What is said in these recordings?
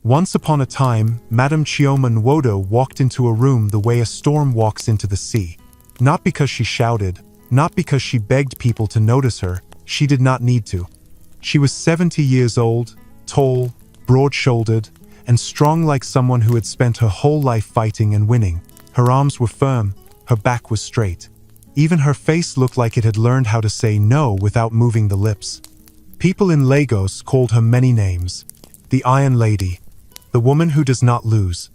Once upon a time, Madame Chioma Nwodo walked into a room the way a storm walks into the sea. Not because she shouted, not because she begged people to notice her, she did not need to. She was 70 years old, tall, broad-shouldered, and strong like someone who had spent her whole life fighting and winning. Her arms were firm, her back was straight. Even her face looked like it had learned how to say no without moving the lips. People in Lagos called her many names. The Iron Lady, the woman who does not lose,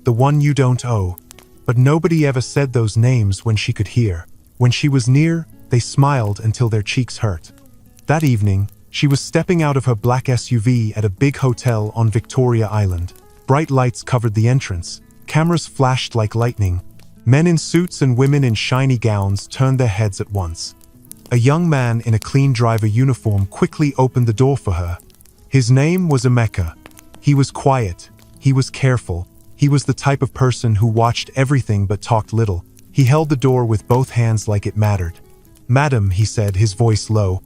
the one you don't owe. But nobody ever said those names when she could hear. When she was near, they smiled until their cheeks hurt. That evening, she was stepping out of her black SUV at a big hotel on Victoria Island. Bright lights covered the entrance. Cameras flashed like lightning. Men in suits and women in shiny gowns turned their heads at once. A young man in a clean driver uniform quickly opened the door for her. His name was Emeka. He was quiet. He was careful. He was the type of person who watched everything but talked little. He held the door with both hands like it mattered. "Madam," he said, his voice low.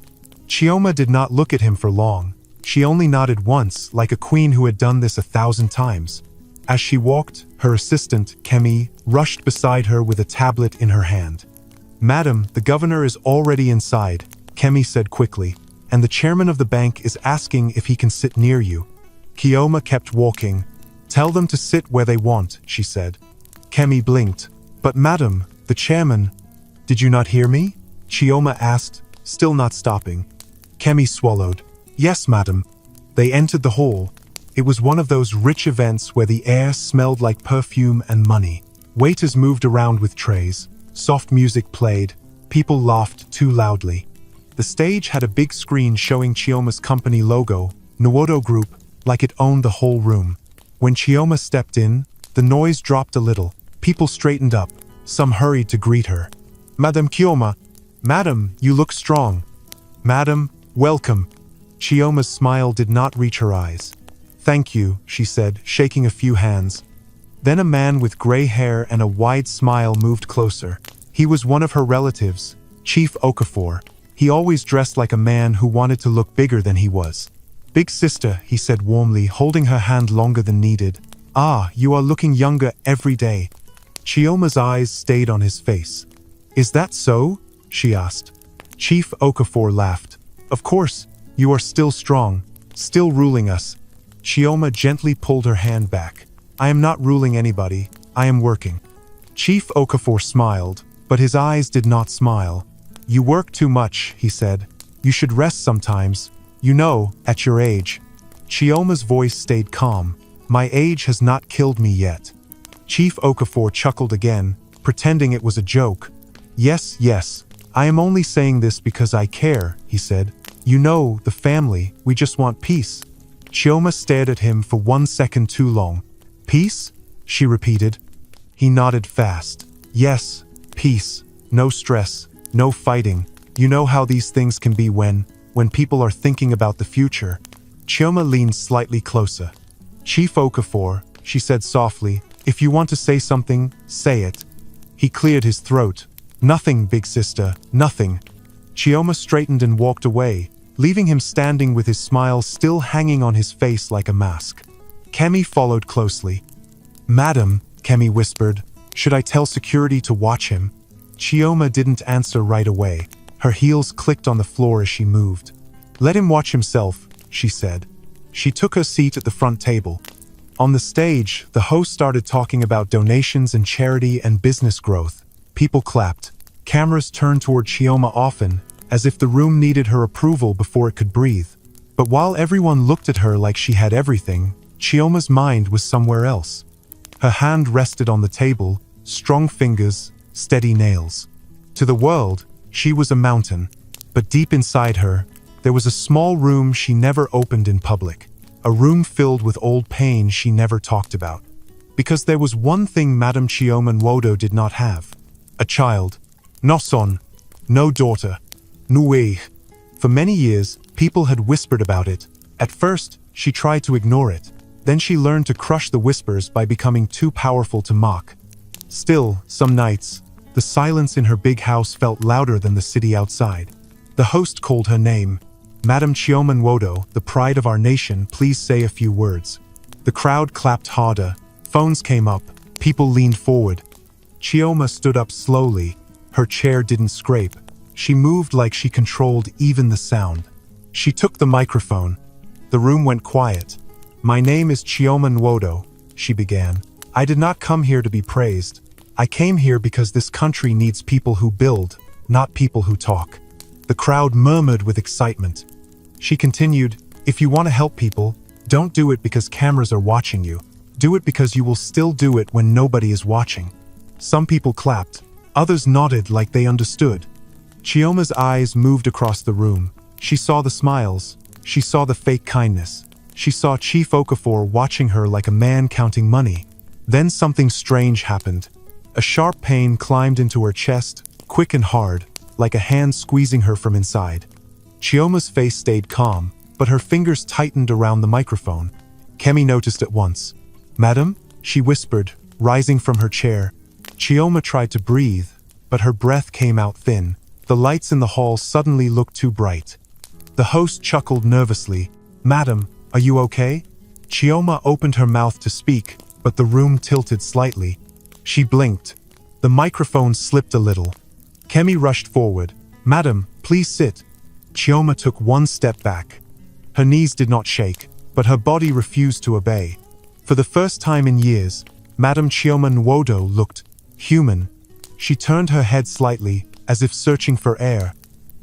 Chioma did not look at him for long. She only nodded once, like a queen who had done this 1,000 times. As she walked, her assistant, Kemi, rushed beside her with a tablet in her hand. "Madam, the governor is already inside," Kemi said quickly, "and the chairman of the bank is asking if he can sit near you." Chioma kept walking. "Tell them to sit where they want," she said. Kemi blinked. "But madam, the chairman—" "Did you not hear me?" Chioma asked, still not stopping. Kemi swallowed. "Yes, madam." They entered the hall. It was one of those rich events where the air smelled like perfume and money. Waiters moved around with trays. Soft music played. People laughed too loudly. The stage had a big screen showing Chioma's company logo, Nwodo Group, like it owned the whole room. When Chioma stepped in, the noise dropped a little. People straightened up. Some hurried to greet her. "Madam Chioma." "Madam, you look strong." "Madam, welcome." Chioma's smile did not reach her eyes. "Thank you," she said, shaking a few hands. Then a man with gray hair and a wide smile moved closer. He was one of her relatives, Chief Okafor. He always dressed like a man who wanted to look bigger than he was. "Big sister," he said warmly, holding her hand longer than needed. "Ah, you are looking younger every day." Chioma's eyes stayed on his face. "Is that so?" she asked. Chief Okafor laughed. "Of course, you are still strong, still ruling us." Chioma gently pulled her hand back. "I am not ruling anybody, I am working." Chief Okafor smiled, but his eyes did not smile. "You work too much," he said. "You should rest sometimes. You know, at your age." Chioma's voice stayed calm. "My age has not killed me yet." Chief Okafor chuckled again, pretending it was a joke. "Yes, yes, I am only saying this because I care," he said. "You know, the family, we just want peace." Chioma stared at him for 1 second too long. "Peace?" she repeated. He nodded fast. "Yes, peace. No stress, no fighting. You know how these things can be when people are thinking about the future." Chioma leaned slightly closer. "Chief Okafor," she said softly, "if you want to say something, say it." He cleared his throat. "Nothing, big sister, nothing." Chioma straightened and walked away, leaving him standing with his smile still hanging on his face like a mask. Kemi followed closely. "Madam," Kemi whispered, "should I tell security to watch him?" Chioma didn't answer right away. Her heels clicked on the floor as she moved. "Let him watch himself," she said. She took her seat at the front table. On the stage, the host started talking about donations and charity and business growth. People clapped. Cameras turned toward Chioma often, as if the room needed her approval before it could breathe. But while everyone looked at her like she had everything, Chioma's mind was somewhere else. Her hand rested on the table, strong fingers, steady nails. To the world, she was a mountain. But deep inside her, there was a small room she never opened in public. A room filled with old pain she never talked about. Because there was one thing Madame Chioma Nwodo did not have. A child. No son. No daughter. Nuwe. For many years, people had whispered about it. At first, she tried to ignore it. Then she learned to crush the whispers by becoming too powerful to mock. Still, some nights, the silence in her big house felt louder than the city outside. The host called her name. "Madame Chioma Nwodo, the pride of our nation, please say a few words." The crowd clapped harder. Phones came up. People leaned forward. Chioma stood up slowly. Her chair didn't scrape. She moved like she controlled even the sound. She took the microphone. The room went quiet. "My name is Chioma Nwodo," she began. "I did not come here to be praised. I came here because this country needs people who build, not people who talk." The crowd murmured with excitement. She continued, "If you want to help people, don't do it because cameras are watching you. Do it because you will still do it when nobody is watching." Some people clapped. Others nodded like they understood. Chioma's eyes moved across the room. She saw the smiles. She saw the fake kindness. She saw Chief Okafor watching her like a man counting money. Then something strange happened. A sharp pain climbed into her chest, quick and hard, like a hand squeezing her from inside. Chioma's face stayed calm, but her fingers tightened around the microphone. Kemi noticed at once. "Madam?" she whispered, rising from her chair. Chioma tried to breathe, but her breath came out thin. The lights in the hall suddenly looked too bright. The host chuckled nervously. "Madam, are you okay?" Chioma opened her mouth to speak, but the room tilted slightly. She blinked. The microphone slipped a little. Kemi rushed forward. "Madam, please sit." Chioma took one step back. Her knees did not shake, but her body refused to obey. For the first time in years, Madam Chioma Nwodo looked human. She turned her head slightly, as if searching for air.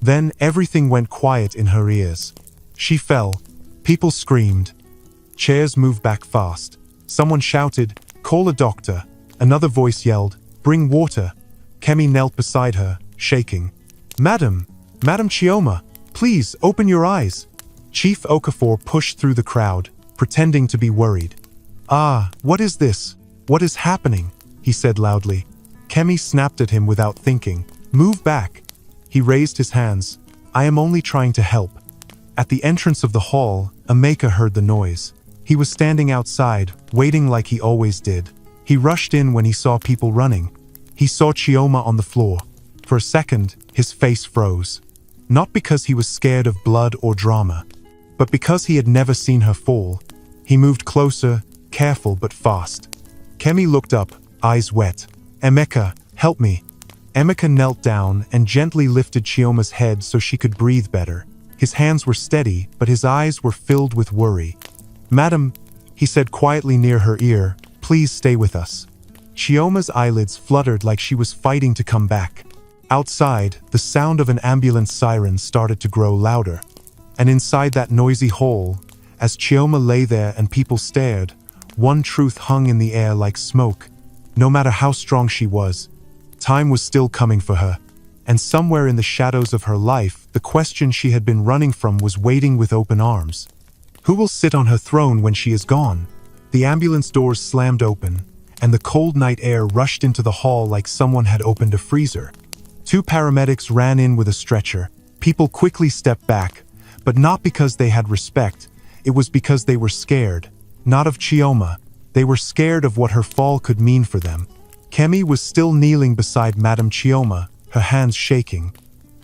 Then everything went quiet in her ears. She fell. People screamed. Chairs moved back fast. Someone shouted, "Call a doctor." Another voice yelled, "Bring water." Kemi knelt beside her, shaking. Madam Chioma, please open your eyes." Chief Okafor pushed through the crowd, pretending to be worried. "Ah, what is this? What is happening?" he said loudly. Kemi snapped at him without thinking. "Move back." He raised his hands. "I am only trying to help." At the entrance of the hall, Emeka heard the noise. He was standing outside, waiting like he always did. He rushed in when he saw people running. He saw Chioma on the floor. For a second, his face froze. Not because he was scared of blood or drama, but because he had never seen her fall. He moved closer, careful but fast. Kemi looked up, eyes wet. "Emeka, help me." Emeka knelt down and gently lifted Chioma's head so she could breathe better. His hands were steady, but his eyes were filled with worry. "Madam," he said quietly near her ear, "please stay with us." Chioma's eyelids fluttered like she was fighting to come back. Outside, the sound of an ambulance siren started to grow louder. And inside that noisy hall, as Chioma lay there and people stared, one truth hung in the air like smoke. No matter how strong she was, time was still coming for her. And somewhere in the shadows of her life, the question she had been running from was waiting with open arms. Who will sit on her throne when she is gone? The ambulance doors slammed open, and the cold night air rushed into the hall like someone had opened a freezer. 2 paramedics ran in with a stretcher. People quickly stepped back, but not because they had respect. It was because they were scared. Not of Chioma. They were scared of what her fall could mean for them. Kemi was still kneeling beside Madam Chioma, her hands shaking.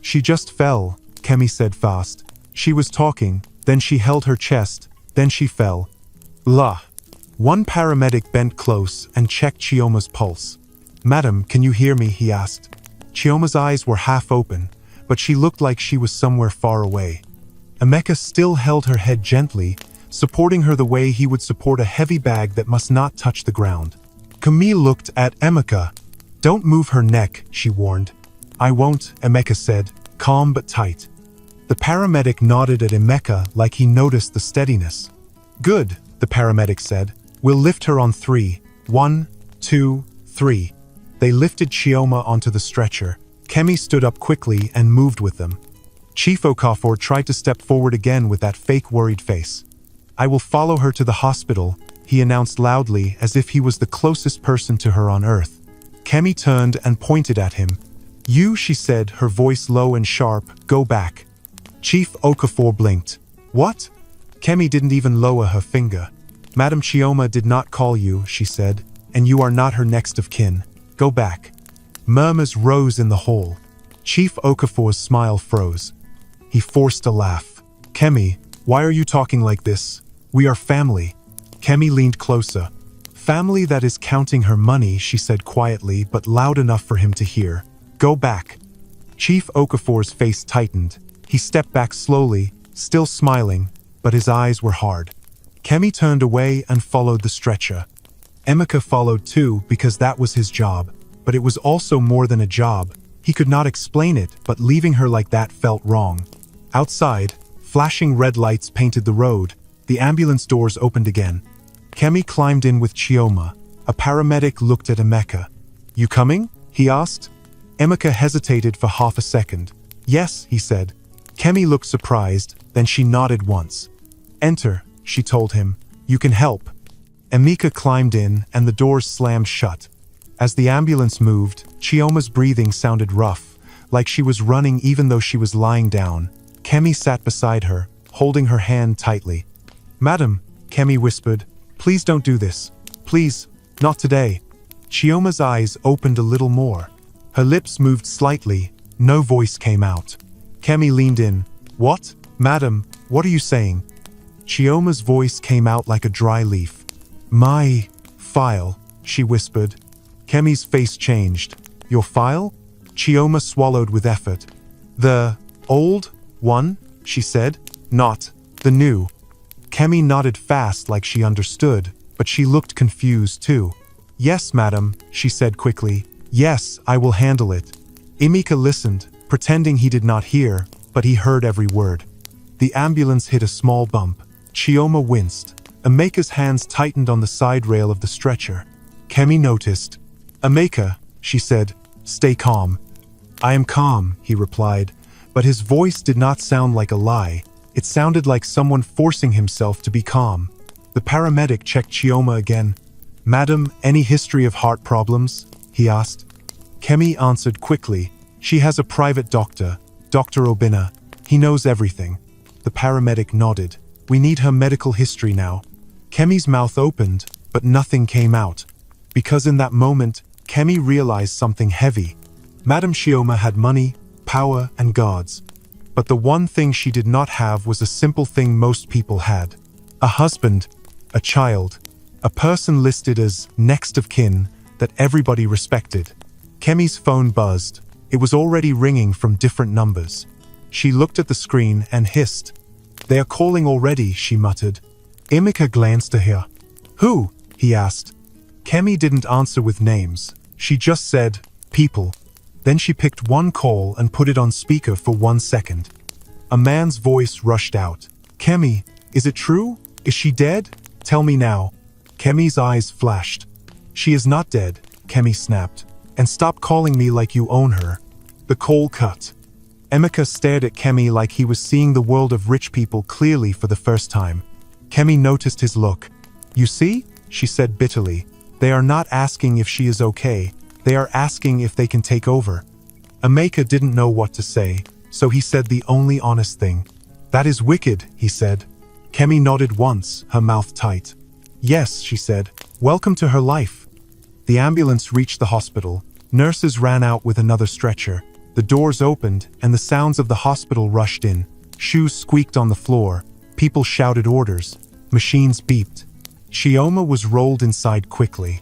"She just fell," Kemi said fast. She was talking, then she held her chest, then she fell. "La." One paramedic bent close and checked Chioma's pulse. "Madam, can you hear me?" he asked. Chioma's eyes were half open, but she looked like she was somewhere far away. Emeka still held her head gently, supporting her the way he would support a heavy bag that must not touch the ground. Camille looked at Emeka. "Don't move her neck," she warned. "I won't," Emeka said, calm but tight. The paramedic nodded at Emeka like he noticed the steadiness. "Good," the paramedic said. "We'll lift her on 3. 1, 2, 3. They lifted Chioma onto the stretcher. Kemi stood up quickly and moved with them. Chief Okafor tried to step forward again with that fake worried face. "I will follow her to the hospital," he announced loudly as if he was the closest person to her on earth. Kemi turned and pointed at him. "You," she said, her voice low and sharp, "go back." Chief Okafor blinked. "What?" Kemi didn't even lower her finger. "Madam Chioma did not call you," she said, "and you are not her next of kin. Go back." Murmurs rose in the hall. Chief Okafor's smile froze. He forced a laugh. "Kemi, why are you talking like this? We are family." Kemi leaned closer. Family that is counting her money, she said quietly but loud enough for him to hear. Go back. Chief Okafor's face tightened. He stepped back slowly, still smiling, but his eyes were hard. Kemi turned away and followed the stretcher. Emeka followed too because that was his job, but it was also more than a job. He could not explain it, but leaving her like that felt wrong. Outside, flashing red lights painted the road. The ambulance doors opened again. Kemi climbed in with Chioma. A paramedic looked at Emeka. You coming? He asked. Emeka hesitated for half a second. Yes, he said. Kemi looked surprised, then she nodded once. Enter, she told him. You can help. Emeka climbed in, and the doors slammed shut. As the ambulance moved, Chioma's breathing sounded rough, like she was running even though she was lying down. Kemi sat beside her, holding her hand tightly. Madam, Kemi whispered, please don't do this. Please, not today. Chioma's eyes opened a little more. Her lips moved slightly. No voice came out. Kemi leaned in. What? Madam, what are you saying? Chioma's voice came out like a dry leaf. My file, she whispered. Kemi's face changed. Your file? Chioma swallowed with effort. The old one, she said. Not the new. Kemi nodded fast like she understood, but she looked confused too. Yes, madam, she said quickly. Yes, I will handle it. Emeka listened, pretending he did not hear, but he heard every word. The ambulance hit a small bump. Chioma winced. Emeka's hands tightened on the side rail of the stretcher. Kemi noticed. Emeka, she said, stay calm. I am calm, he replied, but his voice did not sound like a lie. It sounded like someone forcing himself to be calm. The paramedic checked Chioma again. Madam, any history of heart problems? He asked. Kemi answered quickly. She has a private doctor, Dr. Obinna. He knows everything. The paramedic nodded. We need her medical history now. Kemi's mouth opened, but nothing came out. Because in that moment, Kemi realized something heavy. Madam Chioma had money, power, and guards. But the one thing she did not have was a simple thing most people had. A husband, a child, a person listed as next of kin that everybody respected. Kemi's phone buzzed. It was already ringing from different numbers. She looked at the screen and hissed. They are calling already, she muttered. Emeka glanced at her. Who? He asked. Kemi didn't answer with names. She just said, people. Then she picked one call and put it on speaker for 1 second. A man's voice rushed out. Kemi, is it true? Is she dead? Tell me now. Kemi's eyes flashed. She is not dead, Kemi snapped. And stop calling me like you own her. The call cut. Emeka stared at Kemi like he was seeing the world of rich people clearly for the first time. Kemi noticed his look. You see? She said bitterly. They are not asking if she is okay. They are asking if they can take over. Emeka didn't know what to say, so he said the only honest thing. That is wicked, he said. Kemi nodded once, her mouth tight. Yes, she said. Welcome to her life. The ambulance reached the hospital. Nurses ran out with another stretcher. The doors opened, and the sounds of the hospital rushed in. Shoes squeaked on the floor. People shouted orders. Machines beeped. Chioma was rolled inside quickly.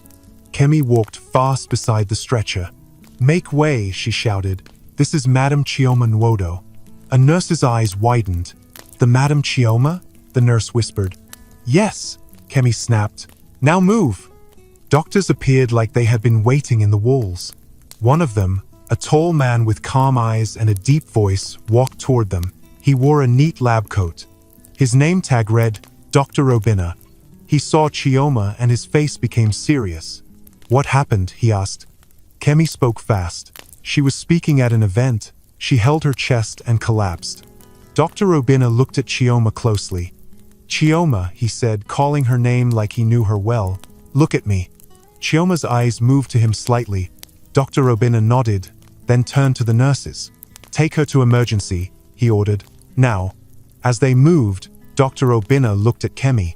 Kemi walked fast beside the stretcher. Make way, she shouted. This is Madam Chioma Nwodo. A nurse's eyes widened. The Madam Chioma? The nurse whispered. Yes, Kemi snapped. Now move. Doctors appeared like they had been waiting in the walls. One of them, a tall man with calm eyes and a deep voice, walked toward them. He wore a neat lab coat. His name tag read, Dr. Obinna. He saw Chioma and his face became serious. What happened? He asked. Kemi spoke fast. She was speaking at an event. She held her chest and collapsed. Dr. Obinna looked at Chioma closely. Chioma, he said, calling her name like he knew her well. Look at me. Chioma's eyes moved to him slightly. Dr. Obinna nodded, then turned to the nurses. Take her to emergency, he ordered. Now. As they moved, Dr. Obinna looked at Kemi.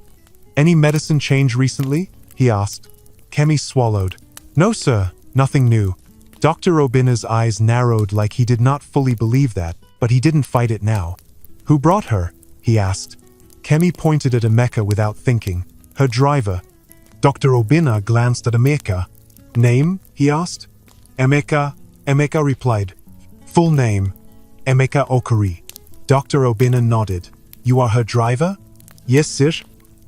Any medicine change recently? He asked. Kemi swallowed. No, sir, nothing new. Dr. Obinna's eyes narrowed like he did not fully believe that, but he didn't fight it now. Who brought her? He asked. Kemi pointed at Emeka without thinking. Her driver. Dr. Obina glanced at Emeka. Name? He asked. Emeka. Emeka replied. Full name. Emeka Okori. Dr. Obina nodded. You are her driver? Yes, sir.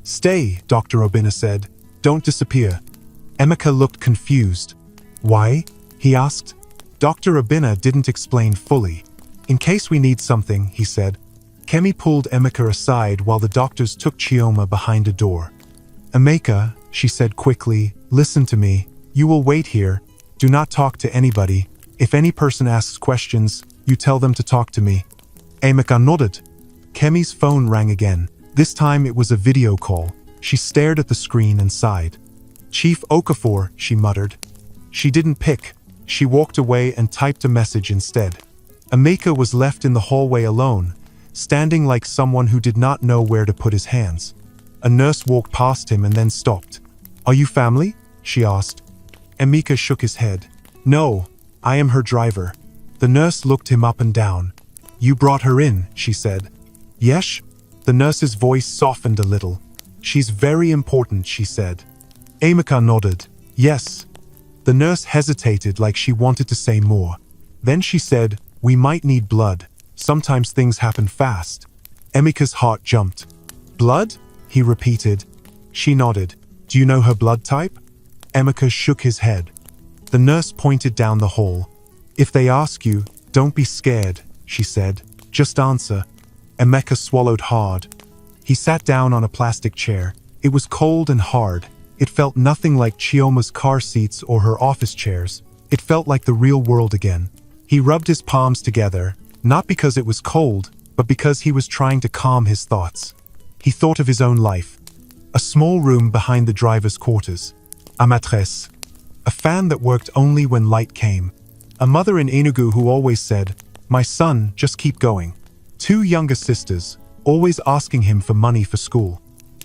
Stay, Dr. Obina said. Don't disappear. Emeka looked confused. Why? He asked. Dr. Obina didn't explain fully. In case we need something, he said. Kemi pulled Emeka aside while the doctors took Chioma behind a door. Emeka, she said quickly, listen to me. You will wait here. Do not talk to anybody. If any person asks questions, you tell them to talk to me. Emeka nodded. Kemi's phone rang again. This time it was a video call. She stared at the screen and sighed. Chief Okafor, she muttered. She didn't pick. She walked away and typed a message instead. Emeka was left in the hallway alone, standing like someone who did not know where to put his hands. A nurse walked past him and then stopped. Are you family? She asked. Emeka shook his head. No, I am her driver. The nurse looked him up and down. You brought her in, she said. Yes? The nurse's voice softened a little. She's very important, she said. Emeka nodded. Yes. The nurse hesitated like she wanted to say more. Then she said, we might need blood. Sometimes things happen fast. Emeka's heart jumped. Blood? He repeated. She nodded. Do you know her blood type? Emeka shook his head. The nurse pointed down the hall. If they ask you, don't be scared, she said. Just answer. Emeka swallowed hard. He sat down on a plastic chair. It was cold and hard. It felt nothing like Chioma's car seats or her office chairs. It felt like the real world again. He rubbed his palms together, not because it was cold, but because he was trying to calm his thoughts. He thought of his own life. A small room behind the driver's quarters. A maîtresse. A fan that worked only when light came. A mother in Enugu who always said, my son, just keep going. 2 younger sisters, always asking him for money for school.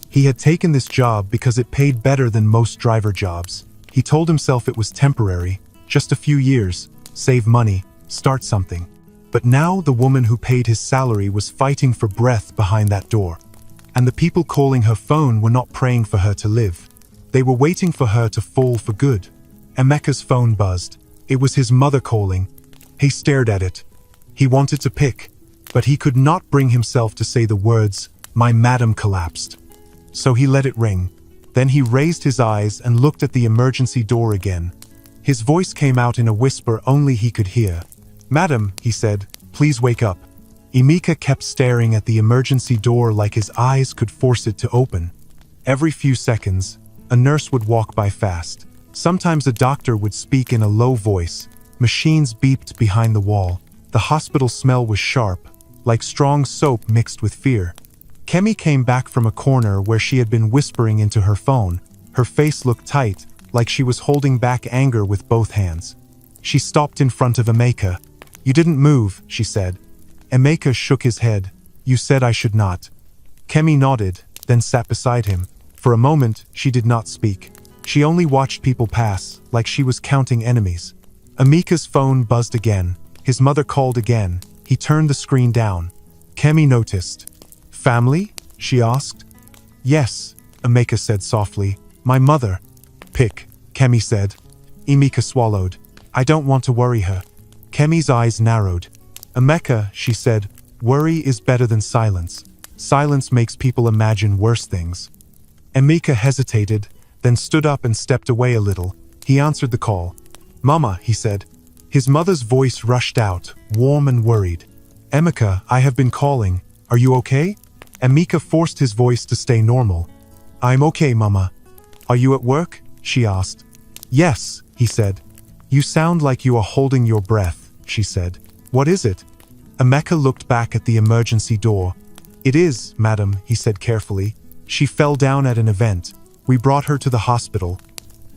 He had taken this job because it paid better than most driver jobs. He told himself it was temporary, just a few years, save money, start something. But now the woman who paid his salary was fighting for breath behind that door. And the people calling her phone were not praying for her to live. They were waiting for her to fall for good. Emeka's phone buzzed. It was his mother calling. He stared at it. He wanted to pick, but he could not bring himself to say the words, my madam collapsed. So he let it ring. Then he raised his eyes and looked at the emergency door again. His voice came out in a whisper only he could hear. Madam, he said, please wake up. Emeka kept staring at the emergency door like his eyes could force it to open. Every few seconds, a nurse would walk by fast. Sometimes a doctor would speak in a low voice. Machines beeped behind the wall. The hospital smell was sharp, like strong soap mixed with fear. Kemi came back from a corner where she had been whispering into her phone. Her face looked tight, like she was holding back anger with both hands. She stopped in front of Emeka. You didn't move, she said. Emeka shook his head. You said I should not. Kemi nodded, then sat beside him. For a moment, she did not speak. She only watched people pass, like she was counting enemies. Emeka's phone buzzed again. His mother called again. He turned the screen down. Kemi noticed. Family? She asked. Yes, Emeka said softly. My mother. Pick, Kemi said. Emeka swallowed. I don't want to worry her. Kemi's eyes narrowed. Emeka, she said, worry is better than silence. Silence makes people imagine worse things. Emeka hesitated, then stood up and stepped away a little. He answered the call. Mama, he said. His mother's voice rushed out, warm and worried. Emeka, I have been calling. Are you okay? Emeka forced his voice to stay normal. I'm okay, Mama. Are you at work? She asked. Yes, he said. You sound like you are holding your breath, she said. What is it? Emeka looked back at the emergency door. It is, madam, he said carefully. She fell down at an event. We brought her to the hospital.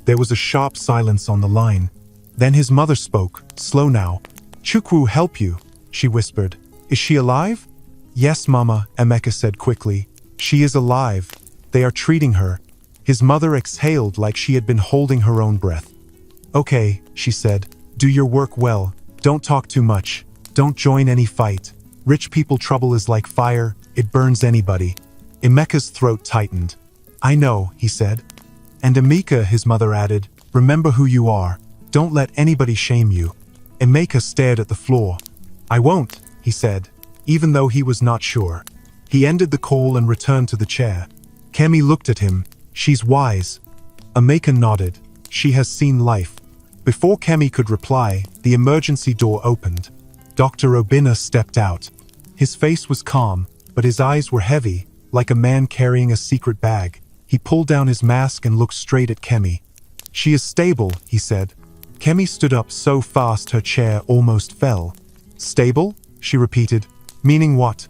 There was a sharp silence on the line. Then his mother spoke, slow now. Chukwu help you, she whispered. Is she alive? Yes, Mama, Emeka said quickly. She is alive. They are treating her. His mother exhaled like she had been holding her own breath. Okay, she said. Do your work well. Don't talk too much. Don't join any fight. Rich people trouble is like fire. It burns anybody. Emeka's throat tightened. I know, he said. And Emeka, his mother added, remember who you are. Don't let anybody shame you. Emeka stared at the floor. I won't, he said, even though he was not sure. He ended the call and returned to the chair. Kemi looked at him. She's wise. Emeka nodded. She has seen life. Before Kemi could reply, the emergency door opened. Dr. Obinna stepped out. His face was calm, but his eyes were heavy, like a man carrying a secret bag. He pulled down his mask and looked straight at Kemi. She is stable, he said. Kemi stood up so fast her chair almost fell. Stable? She repeated. Meaning what?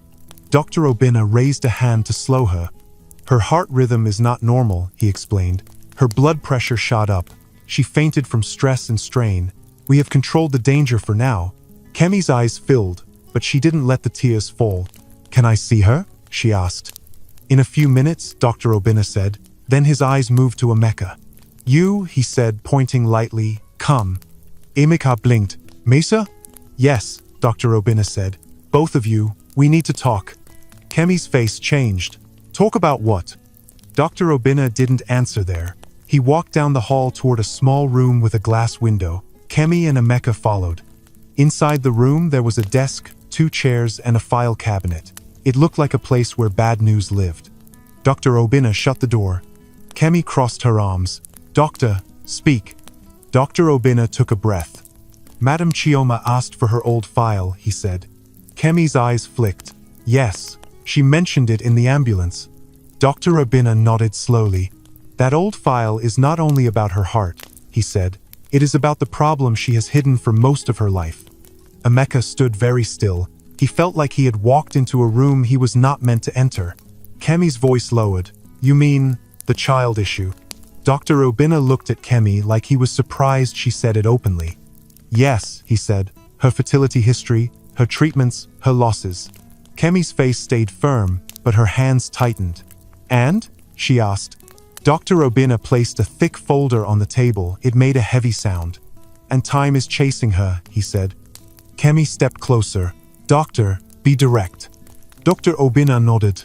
Dr. Obinna raised a hand to slow her. Her heart rhythm is not normal, he explained. Her blood pressure shot up. She fainted from stress and strain. We have controlled the danger for now. Kemi's eyes filled, but she didn't let the tears fall. Can I see her? She asked. In a few minutes, Dr. Obinna said. Then his eyes moved to Emeka. You, he said, pointing lightly, come. Emeka blinked. Mesa? Yes, Dr. Obinna said. Both of you, we need to talk. Kemi's face changed. Talk about what? Dr. Obinna didn't answer there. He walked down the hall toward a small room with a glass window. Kemi and Emeka followed. Inside the room there was a desk, 2 chairs, and a file cabinet. It looked like a place where bad news lived. Dr. Obinna shut the door. Kemi crossed her arms. Doctor, speak. Dr. Obinna took a breath. Madam Chioma asked for her old file, he said. Kemi's eyes flicked. Yes, she mentioned it in the ambulance. Dr. Obinna nodded slowly. That old file is not only about her heart, he said. It is about the problem she has hidden for most of her life. Emeka stood very still. He felt like he had walked into a room he was not meant to enter. Kemi's voice lowered. You mean, the child issue? Dr. Obinna looked at Kemi like he was surprised she said it openly. Yes, he said. Her fertility history, her treatments, her losses. Kemi's face stayed firm, but her hands tightened. And? She asked. Dr. Obinna placed a thick folder on the table. It made a heavy sound. And time is chasing her, he said. Kemi stepped closer. Doctor, be direct. Dr. Obinna nodded.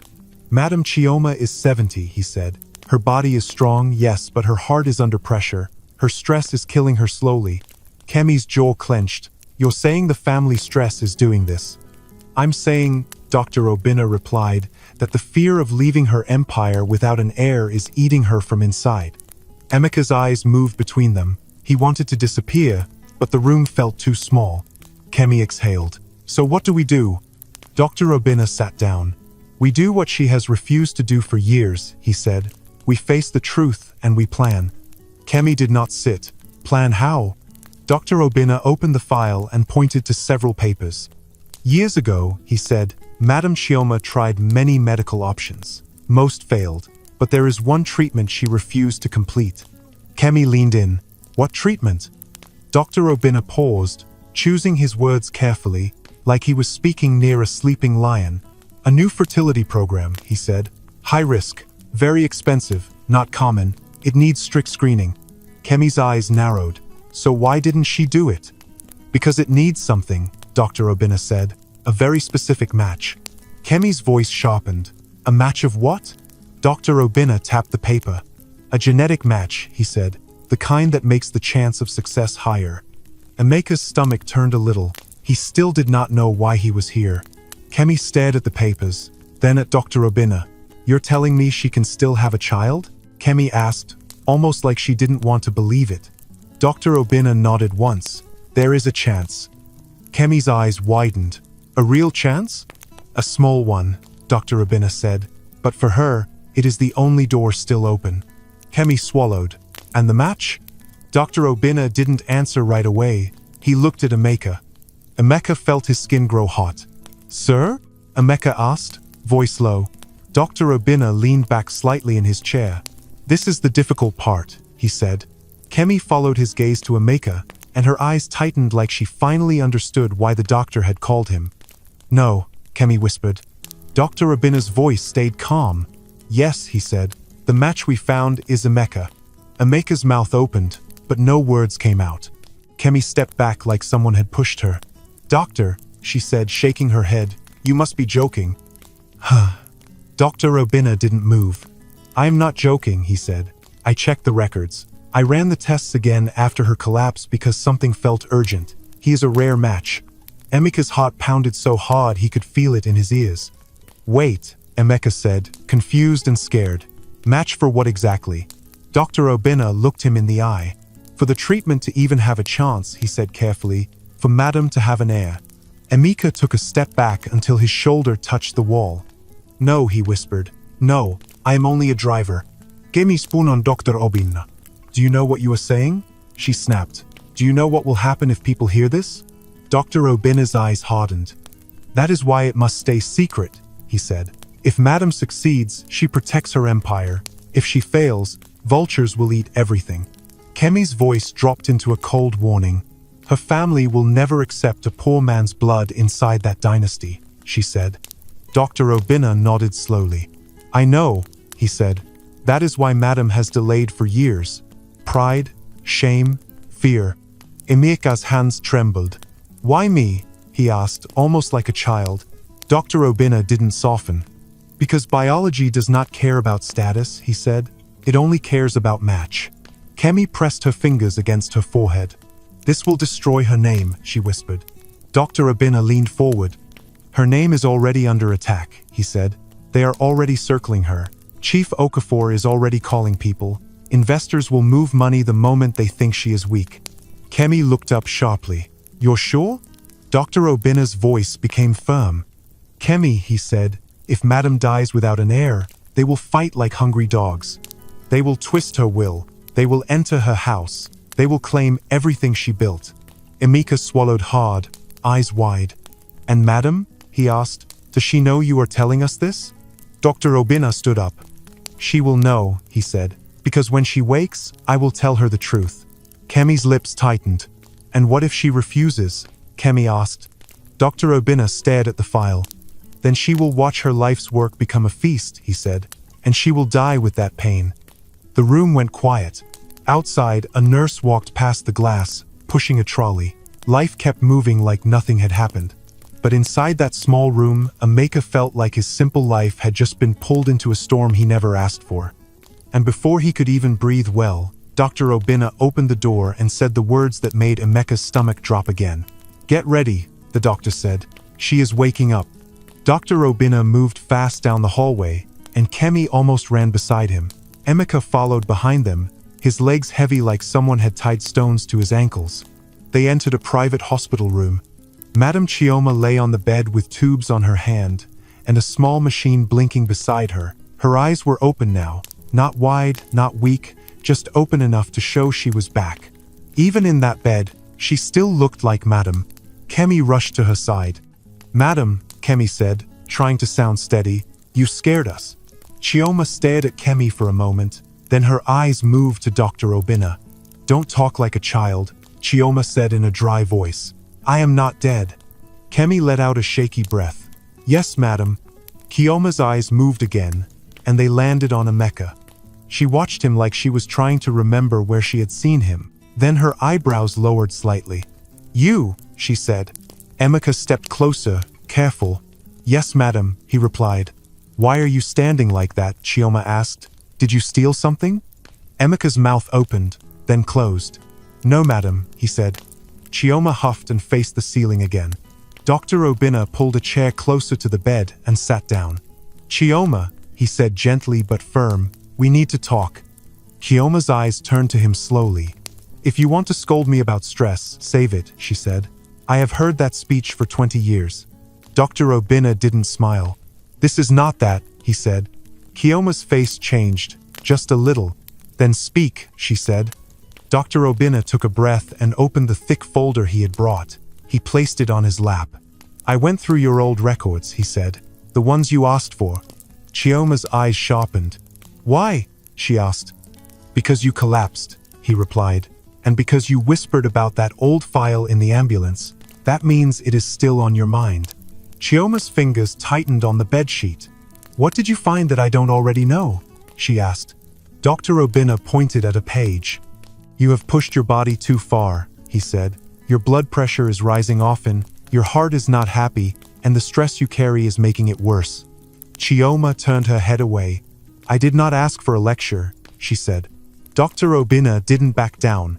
Madam Chioma is 70, he said. Her body is strong, yes, but her heart is under pressure. Her stress is killing her slowly. Kemi's jaw clenched. You're saying the family stress is doing this? I'm saying, Dr. Obinna replied, that the fear of leaving her empire without an heir is eating her from inside. Emeka's eyes moved between them. He wanted to disappear, but the room felt too small. Kemi exhaled. So what do we do? Dr. Obinna sat down. We do what she has refused to do for years, he said. We face the truth and we plan. Kemi did not sit. Plan how? Dr. Obinna opened the file and pointed to several papers. Years ago, he said, Madam Chioma tried many medical options. Most failed, but there is one treatment she refused to complete. Kemi leaned in. What treatment? Dr. Obinna paused, choosing his words carefully, like he was speaking near a sleeping lion. A new fertility program, he said. High risk, very expensive, not common. It needs strict screening. Kemi's eyes narrowed. So why didn't she do it? Because it needs something, Dr. Obinna said. A very specific match. Kemi's voice sharpened. A match of what? Dr. Obinna tapped the paper. A genetic match, he said. The kind that makes the chance of success higher. Emeka's stomach turned a little. He still did not know why he was here. Kemi stared at the papers, then at Dr. Obinna. You're telling me she can still have a child? Kemi asked, almost like she didn't want to believe it. Dr. Obinna nodded once. There is a chance. Kemi's eyes widened. A real chance? A small one, Dr. Obinna said. But for her, it is the only door still open. Kemi swallowed. And the match? Dr. Obinna didn't answer right away. He looked at Emeka. Emeka felt his skin grow hot. Sir? Emeka asked, voice low. Dr. Obinna leaned back slightly in his chair. This is the difficult part, he said. Kemi followed his gaze to Emeka, and her eyes tightened like she finally understood why the doctor had called him. No, Kemi whispered. Dr. Obinna's voice stayed calm. Yes, he said. The match we found is Emeka. Emeka's mouth opened, but no words came out. Kemi stepped back like someone had pushed her. Doctor, she said, shaking her head, you must be joking. Dr. Obinna didn't move. "I am not joking," he said. "I checked the records. I ran the tests again after her collapse because something felt urgent. He is a rare match." Emeka's heart pounded so hard he could feel it in his ears. "Wait," Emeka said, confused and scared. "Match for what exactly?" Dr. Obinna looked him in the eye. "For the treatment to even have a chance," he said carefully, "for Madam to have an heir." Emeka took a step back until his shoulder touched the wall. "No," he whispered. "No, I am only a driver. Give me spoon on Dr. Obinna." "Do you know what you are saying?" she snapped. "Do you know what will happen if people hear this?" Dr. Obinna's eyes hardened. "That is why it must stay secret," he said. "If Madam succeeds, she protects her empire. If she fails, vultures will eat everything." Kemi's voice dropped into a cold warning. "Her family will never accept a poor man's blood inside that dynasty," she said. Dr. Obinna nodded slowly. "I know," he said. "That is why Madam has delayed for years. Pride, shame, fear." Emeka's hands trembled. "Why me?" he asked, almost like a child. Dr. Obinna didn't soften. "Because biology does not care about status," he said. "It only cares about match." Kemi pressed her fingers against her forehead. "This will destroy her name," she whispered. Dr. Obinna leaned forward. "Her name is already under attack," he said. "They are already circling her. Chief Okafor is already calling people. Investors will move money the moment they think she is weak." Kemi looked up sharply. "You're sure?" Dr. Obinna's voice became firm. "Kemi," he said, "if Madam dies without an heir, they will fight like hungry dogs. They will twist her will. They will enter her house. They will claim everything she built." Emeka swallowed hard, eyes wide. "And Madam?" he asked. "Does she know you are telling us this?" Dr. Obinna stood up. "She will know," he said, "because when she wakes, I will tell her the truth." Kemi's lips tightened. "And what if she refuses?" Kemi asked. Dr. Obinna stared at the file. "Then she will watch her life's work become a feast," he said, "and she will die with that pain." The room went quiet. Outside, a nurse walked past the glass, pushing a trolley. Life kept moving like nothing had happened. But inside that small room, Emeka felt like his simple life had just been pulled into a storm he never asked for. And before he could even breathe well, Dr. Obinna opened the door and said the words that made Emeka's stomach drop again. "Get ready," the doctor said. "She is waking up." Dr. Obinna moved fast down the hallway, and Kemi almost ran beside him. Emeka followed behind them, his legs heavy like someone had tied stones to his ankles. They entered a private hospital room. Madam Chioma lay on the bed with tubes on her hand, and a small machine blinking beside her. Her eyes were open now, not wide, not weak, just open enough to show she was back. Even in that bed, she still looked like Madam. Kemi rushed to her side. "Madam," Kemi said, trying to sound steady, "you scared us." Chioma stared at Kemi for a moment, then her eyes moved to Dr. Obinna. "Don't talk like a child," Chioma said in a dry voice. "I am not dead." Kemi let out a shaky breath. "Yes, Madam." Chioma's eyes moved again, and they landed on Emeka. She watched him like she was trying to remember where she had seen him. Then her eyebrows lowered slightly. "You," she said. Emeka stepped closer, careful. "Yes, Madam," he replied. "Why are you standing like that?" Chioma asked. "Did you steal something?" Emeka's mouth opened, then closed. "No, Madam," he said. Chioma huffed and faced the ceiling again. Dr. Obinna pulled a chair closer to the bed and sat down. "Chioma," he said gently but firm, "we need to talk." Chioma's eyes turned to him slowly. "If you want to scold me about stress, save it," she said. "I have heard that speech for 20 years. Dr. Obinna didn't smile. "This is not that," he said. Chioma's face changed, just a little. "Then speak," she said. Dr. Obinna took a breath and opened the thick folder he had brought. He placed it on his lap. "I went through your old records," he said. "The ones you asked for." Chioma's eyes sharpened. "Why?" she asked. "Because you collapsed," he replied. "And because you whispered about that old file in the ambulance. That means it is still on your mind." Chioma's fingers tightened on the bedsheet. "What did you find that I don't already know?" she asked. Dr. Obinna pointed at a page. "You have pushed your body too far," he said. "Your blood pressure is rising often, your heart is not happy, and the stress you carry is making it worse." Chioma turned her head away. I did not ask for a lecture, she said. Dr. Obina didn't back down.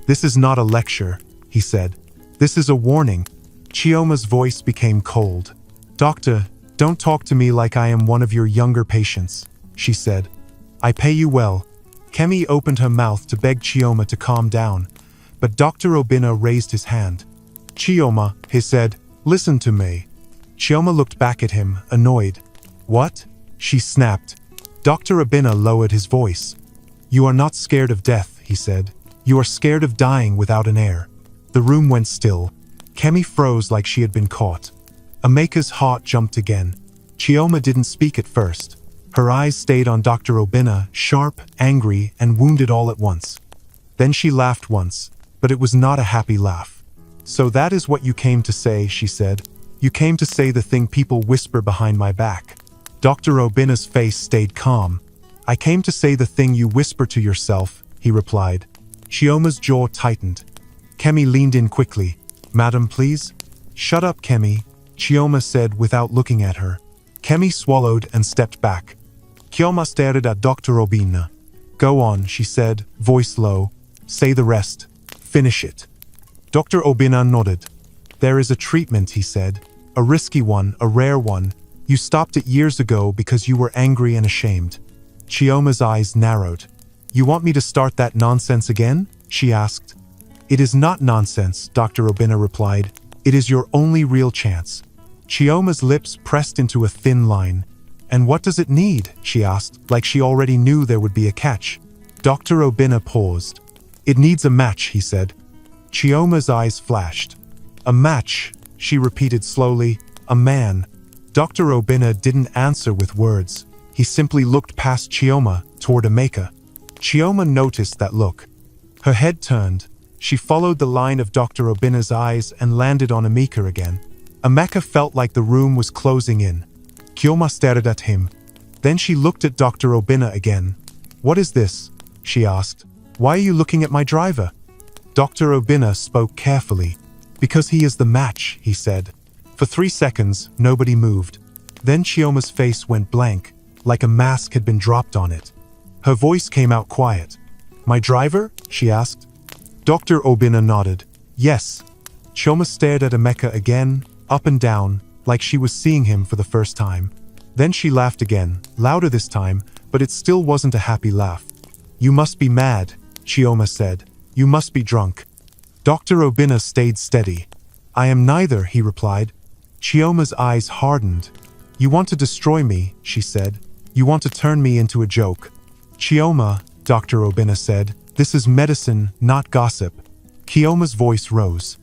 This is not a lecture, he said. This is a warning. Chioma's voice became cold. Doctor, don't talk to me like I am one of your younger patients, she said. I pay you well. Kemi opened her mouth to beg Chioma to calm down, but Dr. Obina raised his hand. Chioma, he said, listen to me. Chioma looked back at him, annoyed. What? She snapped. Dr. Obina lowered his voice. You are not scared of death, he said. You are scared of dying without an heir. The room went still. Kemi froze like she had been caught. Emeka's heart jumped again. Chioma didn't speak at first. Her eyes stayed on Dr. Obina, sharp, angry, and wounded all at once. Then she laughed once, but it was not a happy laugh. So that is what you came to say, she said. You came to say the thing people whisper behind my back. Dr. Obina's face stayed calm. I came to say the thing you whisper to yourself, he replied. Chioma's jaw tightened. Kemi leaned in quickly. Madam, please? Shut up, Kemi, Chioma said without looking at her. Kemi swallowed and stepped back. Chioma stared at Dr. Obina. Go on, she said, voice low. Say the rest. Finish it. Dr. Obina nodded. There is a treatment, he said. A risky one, a rare one. You stopped it years ago because you were angry and ashamed. Chioma's eyes narrowed. You want me to start that nonsense again? She asked. It is not nonsense, Dr. Obina replied. It is your only real chance. Chioma's lips pressed into a thin line. And what does it need? She asked, like she already knew there would be a catch. Dr. Obina paused. It needs a match, he said. Chioma's eyes flashed. A match, she repeated slowly. A man. Dr. Obina didn't answer with words. He simply looked past Chioma, toward Emeka. Chioma noticed that look. Her head turned. She followed the line of Dr. Obina's eyes and landed on Emeka again. Emeka felt like the room was closing in. Chioma stared at him. Then she looked at Dr. Obina again. What is this? She asked. Why are you looking at my driver? Dr. Obina spoke carefully. Because he is the match, he said. For 3 seconds, nobody moved. Then Chioma's face went blank, like a mask had been dropped on it. Her voice came out quiet. My driver? She asked. Dr. Obina nodded. Yes. Chioma stared at Emeka again, up and down, like she was seeing him for the first time. Then she laughed again, louder this time, but it still wasn't a happy laugh. You must be mad, Chioma said. You must be drunk. Dr. Obina stayed steady. I am neither, he replied. Chioma's eyes hardened. You want to destroy me, she said. You want to turn me into a joke. Chioma, Dr. Obina said, this is medicine, not gossip. Chioma's voice rose.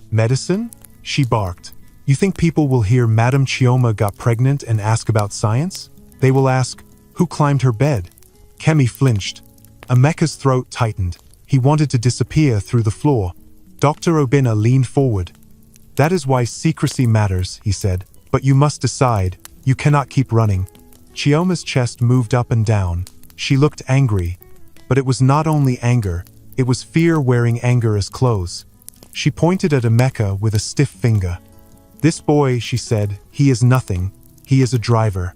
Medicine? She barked. You think people will hear Madam Chioma got pregnant and ask about science? They will ask, who climbed her bed? Kemi flinched. Emeka's throat tightened. He wanted to disappear through the floor. Dr. Obina leaned forward. That is why secrecy matters, he said. But you must decide. You cannot keep running. Chioma's chest moved up and down. She looked angry. But it was not only anger. It was fear wearing anger as clothes. She pointed at Emeka with a stiff finger. This boy, she said, he is nothing. He is a driver.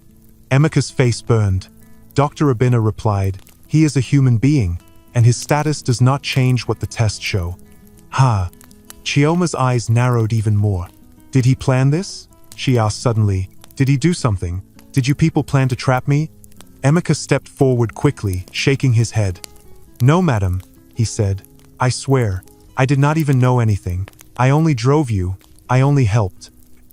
Emeka's face burned. Dr. Obina replied, he is a human being, and his status does not change what the tests show. Ha! Chioma's eyes narrowed even more. Did he plan this? She asked suddenly. Did he do something? Did you people plan to trap me? Emeka stepped forward quickly, shaking his head. No, madam, he said. I swear. I did not even know anything. I only drove you. I only helped.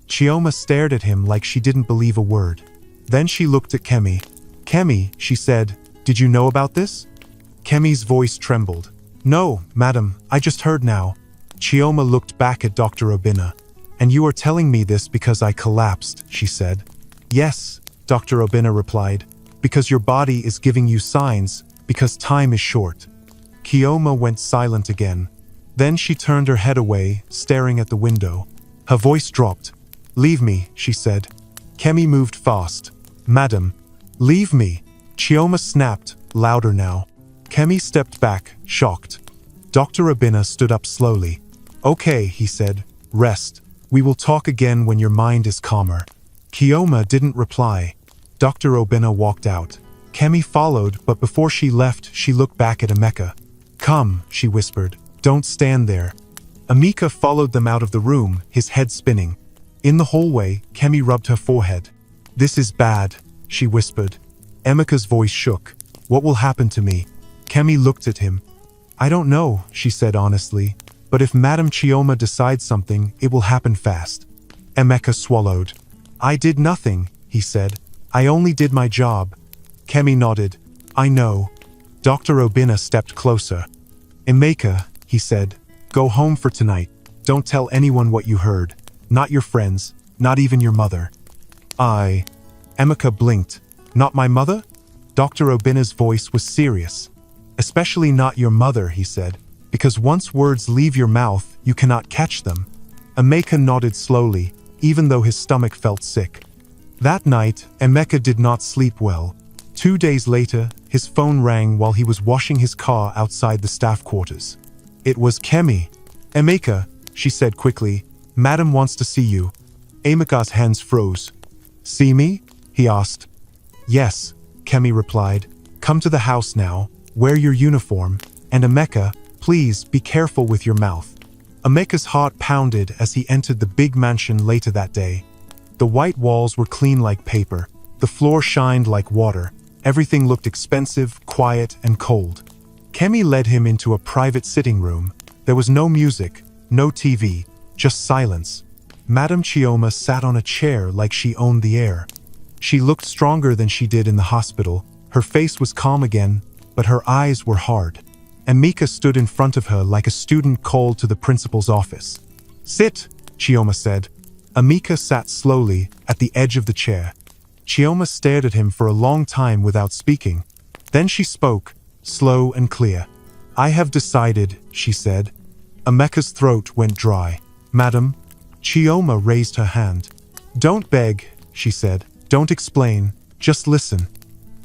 Chioma stared at him like she didn't believe a word. Then she looked at Kemi. Kemi, she said, did you know about this? Kemi's voice trembled. No, madam, I just heard now. Chioma looked back at Dr. Obina. And you are telling me this because I collapsed, she said. Yes, Dr. Obina replied. Because your body is giving you signs, because time is short. Chioma went silent again. Then she turned her head away, staring at the window. Her voice dropped. Leave me, she said. Kemi moved fast. Madam, leave me. Chioma snapped, louder now. Kemi stepped back, shocked. Dr. Obina stood up slowly. Okay, he said. Rest. We will talk again when your mind is calmer. Chioma didn't reply. Dr. Obina walked out. Kemi followed, but before she left, she looked back at Emeka. "Come," she whispered. "Don't stand there." Emeka followed them out of the room, his head spinning. In the hallway, Kemi rubbed her forehead. "This is bad," she whispered. Emeka's voice shook. "What will happen to me?" Kemi looked at him. "I don't know," she said honestly. "But if Madame Chioma decides something, it will happen fast." Emeka swallowed. "I did nothing," he said. "I only did my job." Kemi nodded. "I know." Dr. Obinna stepped closer. "Emeka," he said, "go home for tonight. Don't tell anyone what you heard. Not your friends, not even your mother." Emeka blinked. "Not my mother?" Dr. Obinna's voice was serious. "Especially not your mother," he said, "because once words leave your mouth, you cannot catch them." Emeka nodded slowly, even though his stomach felt sick. That night, Emeka did not sleep well. 2 days later, his phone rang while he was washing his car outside the staff quarters. It was Kemi. "Emeka," she said quickly, "Madam wants to see you." Emeka's hands froze. "See me?" he asked. "Yes," Kemi replied. "Come to the house now, wear your uniform, and Emeka, please be careful with your mouth." Emeka's heart pounded as he entered the big mansion later that day. The white walls were clean like paper. The floor shined like water. Everything looked expensive, quiet, and cold. Kemi led him into a private sitting room. There was no music, no TV, just silence. Madame Chioma sat on a chair like she owned the air. She looked stronger than she did in the hospital. Her face was calm again, but her eyes were hard. Emeka stood in front of her like a student called to the principal's office. "Sit," Chioma said. Emeka sat slowly at the edge of the chair. Chioma stared at him for a long time without speaking. Then she spoke, slow and clear. "I have decided," she said. Emeka's throat went dry. "Madam?" Chioma raised her hand. "Don't beg," she said. "Don't explain. Just listen."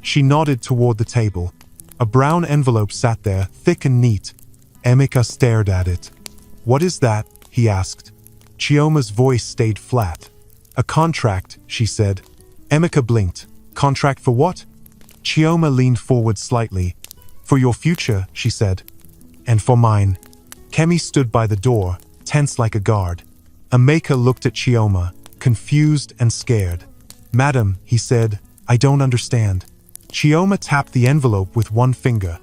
She nodded toward the table. A brown envelope sat there, thick and neat. Emeka stared at it. "What is that?" he asked. Chioma's voice stayed flat. "A contract," she said. Emeka blinked. "Contract for what?" Chioma leaned forward slightly. "For your future," she said. "And for mine." Kemi stood by the door, tense like a guard. Emeka looked at Chioma, confused and scared. "Madam," he said, "I don't understand." Chioma tapped the envelope with one finger.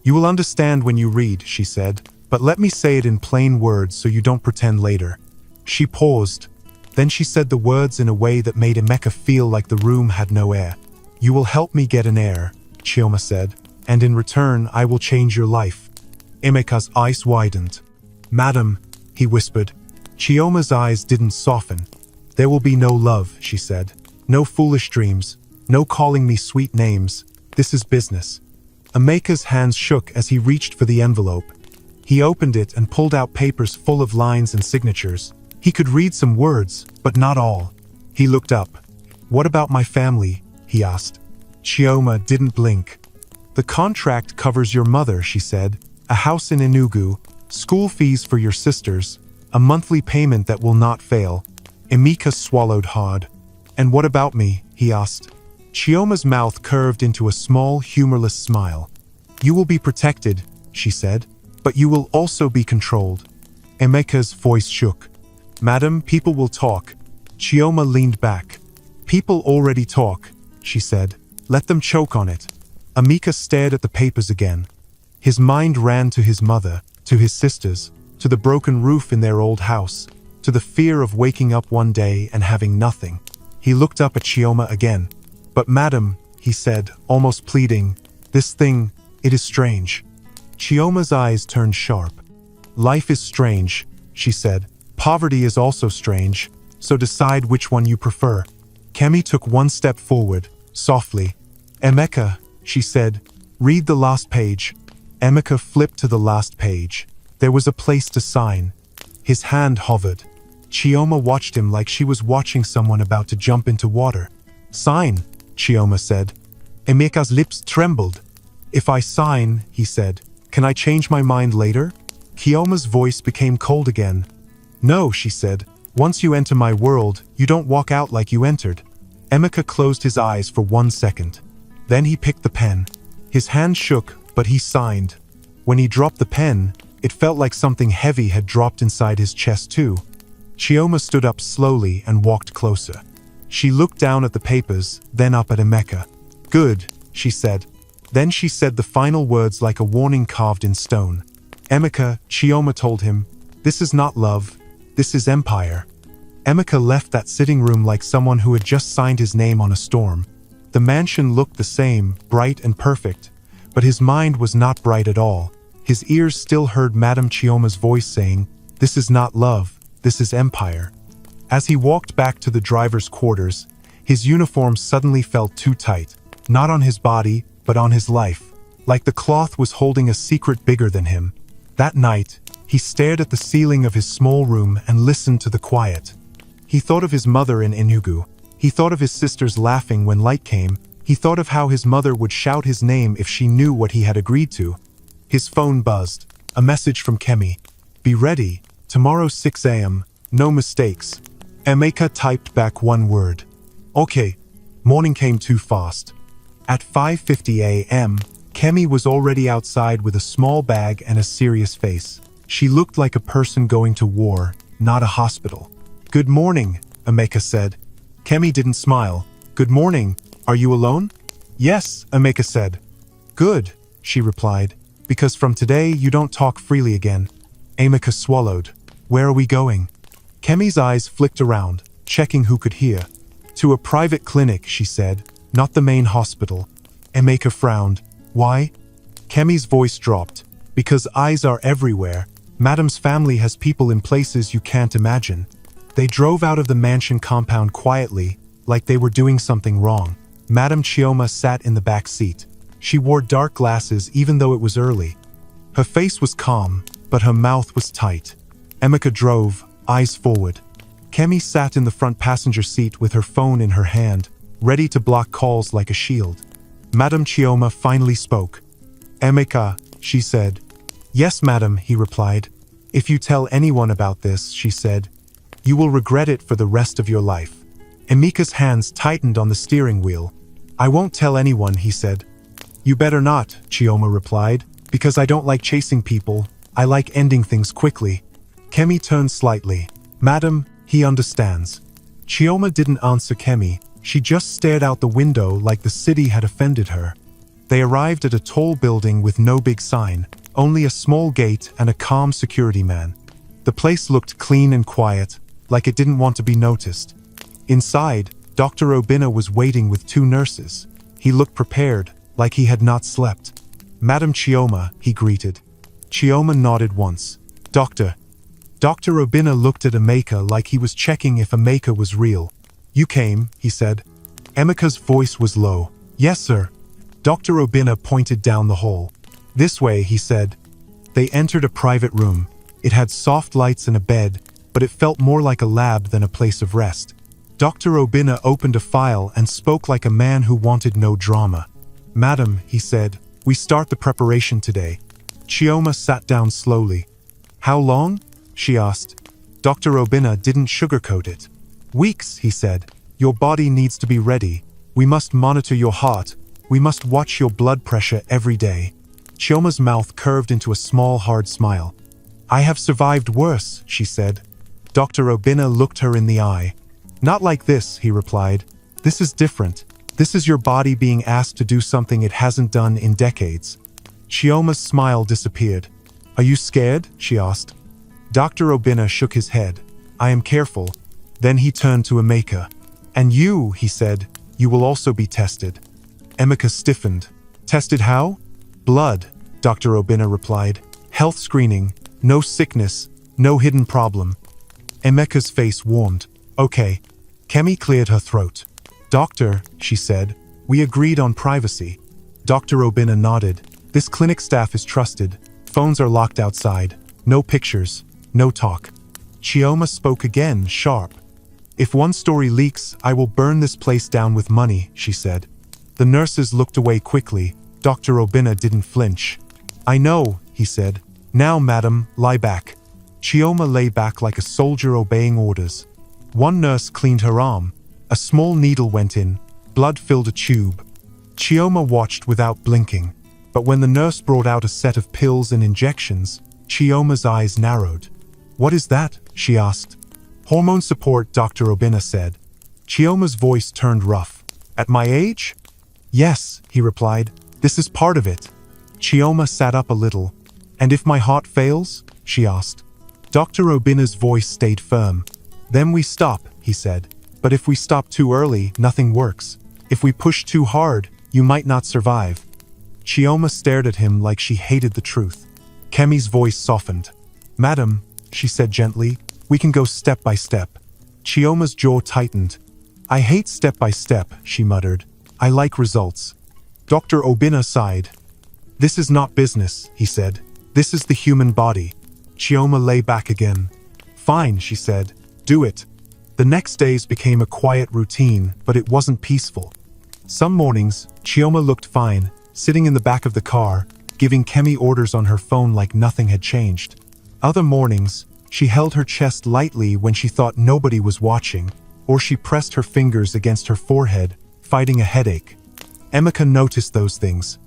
"You will understand when you read," she said, "but let me say it in plain words so you don't pretend later." She paused. Then she said the words in a way that made Emeka feel like the room had no air. "You will help me get an heir," Chioma said, "and in return I will change your life." Emeka's eyes widened. "Madam," he whispered. Chioma's eyes didn't soften. "There will be no love," she said. "No foolish dreams. No calling me sweet names. This is business." Emeka's hands shook as he reached for the envelope. He opened it and pulled out papers full of lines and signatures. He could read some words, but not all. He looked up. "What about my family?" he asked. Chioma didn't blink. "The contract covers your mother," she said. "A house in Enugu, school fees for your sisters, a monthly payment that will not fail." Emeka swallowed hard. "And what about me?" he asked. Chioma's mouth curved into a small, humorless smile. "You will be protected," she said, "but you will also be controlled." Emeka's voice shook. "Madam, people will talk." Chioma leaned back. "People already talk," she said. "Let them choke on it." Emeka stared at the papers again. His mind ran to his mother, to his sisters, to the broken roof in their old house, to the fear of waking up one day and having nothing. He looked up at Chioma again. "But madam," he said, almost pleading, "this thing, it is strange." Chioma's eyes turned sharp. "Life is strange," she said. "Poverty is also strange, so decide which one you prefer." Kemi took one step forward, softly. "Emeka," she said, "read the last page." Emeka flipped to the last page. There was a place to sign. His hand hovered. Chioma watched him like she was watching someone about to jump into water. "Sign," Chioma said. Emeka's lips trembled. "If I sign," he said, "can I change my mind later?" Chioma's voice became cold again. "No," she said. "Once you enter my world, you don't walk out like you entered." Emeka closed his eyes for 1 second. Then he picked the pen. His hand shook, but he signed. When he dropped the pen, it felt like something heavy had dropped inside his chest too. Chioma stood up slowly and walked closer. She looked down at the papers, then up at Emeka. "Good," she said. Then she said the final words like a warning carved in stone. "Emeka," Chioma told him, "this is not love, this is empire." Emeka left that sitting room like someone who had just signed his name on a storm. The mansion looked the same, bright and perfect, but his mind was not bright at all. His ears still heard Madame Chioma's voice saying, "This is not love, this is empire." As he walked back to the driver's quarters, his uniform suddenly felt too tight, not on his body, but on his life, like the cloth was holding a secret bigger than him. That night, he stared at the ceiling of his small room and listened to the quiet. He thought of his mother in Enugu. He thought of his sisters laughing when light came. He thought of how his mother would shout his name if she knew what he had agreed to. His phone buzzed. A message from Kemi. "Be ready. Tomorrow 6 a.m. No mistakes." Emeka typed back one word. "Okay." Morning came too fast. At 5:50 a.m., Kemi was already outside with a small bag and a serious face. She looked like a person going to war, not a hospital. "Good morning," Emeka said. Kemi didn't smile. "Good morning. Are you alone?" "Yes," Emeka said. "Good," she replied, "because from today you don't talk freely again." Emeka swallowed. "Where are we going?" Kemi's eyes flicked around, checking who could hear. "To a private clinic," she said, "not the main hospital." Emeka frowned. "Why?" Kemi's voice dropped. "Because eyes are everywhere. Madame's family has people in places you can't imagine." They drove out of the mansion compound quietly, like they were doing something wrong. Madame Chioma sat in the back seat. She wore dark glasses even though it was early. Her face was calm, but her mouth was tight. Emeka drove, eyes forward. Kemi sat in the front passenger seat with her phone in her hand, ready to block calls like a shield. Madame Chioma finally spoke. "Emeka," she said. "Yes, madam," he replied. "If you tell anyone about this," she said, "you will regret it for the rest of your life." Emeka's hands tightened on the steering wheel. "I won't tell anyone," he said. "You better not," Chioma replied, "because I don't like chasing people. I like ending things quickly." Kemi turned slightly. "Madam, he understands." Chioma didn't answer Kemi. She just stared out the window like the city had offended her. They arrived at a tall building with no big sign, only a small gate and a calm security man. The place looked clean and quiet, like it didn't want to be noticed. Inside, Dr. Obinna was waiting with 2 nurses. He looked prepared, like he had not slept. "Madam Chioma," he greeted. Chioma nodded once. "Doctor." Dr. Obinna looked at Emeka like he was checking if Emeka was real. "You came," he said. Emeka's voice was low. "Yes, sir." Dr. Obinna pointed down the hall. "This way," he said. They entered a private room. It had soft lights and a bed, but it felt more like a lab than a place of rest. Dr. Obinna opened a file and spoke like a man who wanted no drama. "Madam," he said, "we start the preparation today." Chioma sat down slowly. "How long?" she asked. Dr. Obinna didn't sugarcoat it. "Weeks," he said. "Your body needs to be ready. We must monitor your heart. We must watch your blood pressure every day." Chioma's mouth curved into a small, hard smile. "I have survived worse," she said. Dr. Obinna looked her in the eye. "Not like this," he replied. "This is different. This is your body being asked to do something it hasn't done in decades." Chioma's smile disappeared. "Are you scared?" she asked. Dr. Obinna shook his head. "I am careful." Then he turned to Emeka. "And you," he said, "you will also be tested." Emeka stiffened. "Tested how?" "Blood," Dr. Obinna replied. "Health screening. No sickness. No hidden problem." Emeka's face warmed. "Okay." Kemi cleared her throat. "Doctor," she said, "we agreed on privacy." Dr. Obinna nodded. "This clinic staff is trusted. Phones are locked outside. No pictures. No talk." Chioma spoke again, sharp. "If one story leaks, I will burn this place down with money," she said. The nurses looked away quickly. Dr. Obinna didn't flinch. "I know," he said. "Now, madam, lie back." Chioma lay back like a soldier obeying orders. One nurse cleaned her arm. A small needle went in. Blood filled a tube. Chioma watched without blinking, but when the nurse brought out a set of pills and injections, Chioma's eyes narrowed. "What is that?" she asked. "Hormone support," Dr. Obina said. Chioma's voice turned rough. "At my age?" "Yes," he replied. "This is part of it." Chioma sat up a little. "And if my heart fails?" she asked. Dr. Obina's voice stayed firm. "Then we stop," he said. "But if we stop too early, nothing works. If we push too hard, you might not survive." Chioma stared at him like she hated the truth. Kemi's voice softened. "Madam," she said gently, "we can go step by step." Chioma's jaw tightened. "I hate step by step," she muttered. "I like results." Dr. Obina sighed. "This is not business," he said. "This is the human body." Chioma lay back again. "Fine," she said. "Do it." The next days became a quiet routine, but it wasn't peaceful. Some mornings, Chioma looked fine, sitting in the back of the car, giving Kemi orders on her phone like nothing had changed. Other mornings, she held her chest lightly when she thought nobody was watching, or she pressed her fingers against her forehead, fighting a headache. Emeka noticed those things.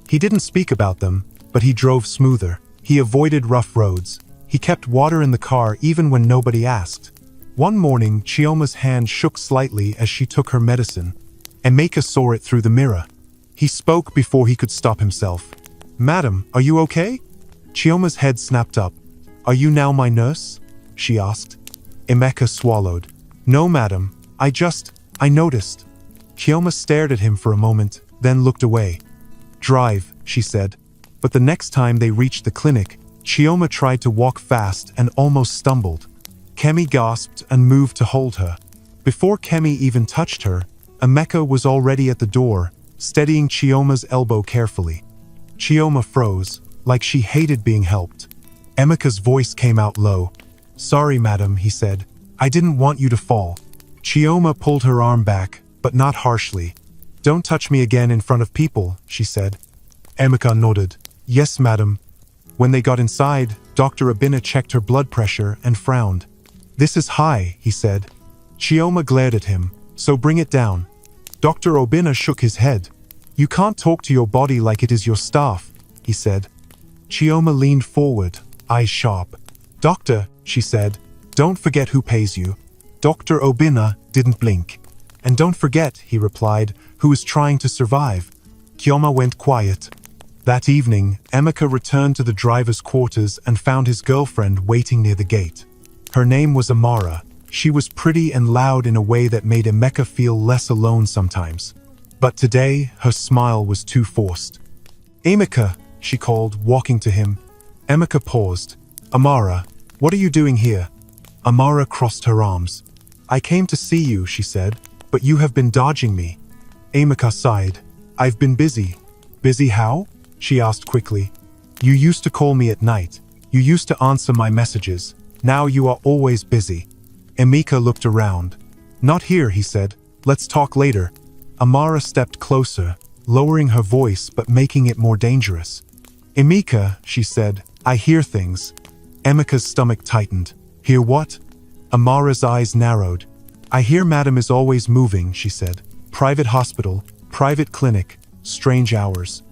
He didn't speak about them, but he drove smoother. He avoided rough roads. He kept water in the car even when nobody asked. One morning, Chioma's hand shook slightly as she took her medicine. Emeka saw it through the mirror. He spoke before he could stop himself. "Madam, are you okay?" Chioma's head snapped up. "Are you now my nurse?" she asked. Emeka swallowed. "No, madam. I noticed." Chioma stared at him for a moment, then looked away. "Drive," she said. But the next time they reached the clinic, Chioma tried to walk fast and almost stumbled. Kemi gasped and moved to hold her. Before Kemi even touched her, Emeka was already at the door, steadying Chioma's elbow carefully. Chioma froze, like she hated being helped. Emeka's voice came out low. "Sorry, madam," he said. "I didn't want you to fall." Chioma pulled her arm back, but not harshly. "Don't touch me again in front of people," she said. Emeka nodded. "Yes, madam." When they got inside, Dr. Obina checked her blood pressure and frowned. "This is high," he said. Chioma glared at him. "So bring it down." Dr. Obina shook his head. "You can't talk to your body like it is your staff," he said. Chioma leaned forward, eyes sharp. "Doctor," she said, "don't forget who pays you." Dr. Obina didn't blink. "And don't forget," he replied, "who is trying to survive." Chioma went quiet. That evening, Emeka returned to the driver's quarters and found his girlfriend waiting near the gate. Her name was Amara. She was pretty and loud in a way that made Emeka feel less alone sometimes. But today, her smile was too forced. "Emeka," she called, walking to him. Emeka paused. "Amara, what are you doing here?" Amara crossed her arms. "I came to see you," she said, "but you have been dodging me." Emeka sighed. "I've been busy." "Busy how?" she asked quickly. "You used to call me at night. You used to answer my messages. Now you are always busy." Emeka looked around. "Not here," he said. "Let's talk later." Amara stepped closer, lowering her voice but making it more dangerous. "Emeka," she said, "I hear things." Emeka's stomach tightened. "Hear what?" Amara's eyes narrowed. "I hear madam is always moving," she said. "Private hospital, private clinic, strange hours."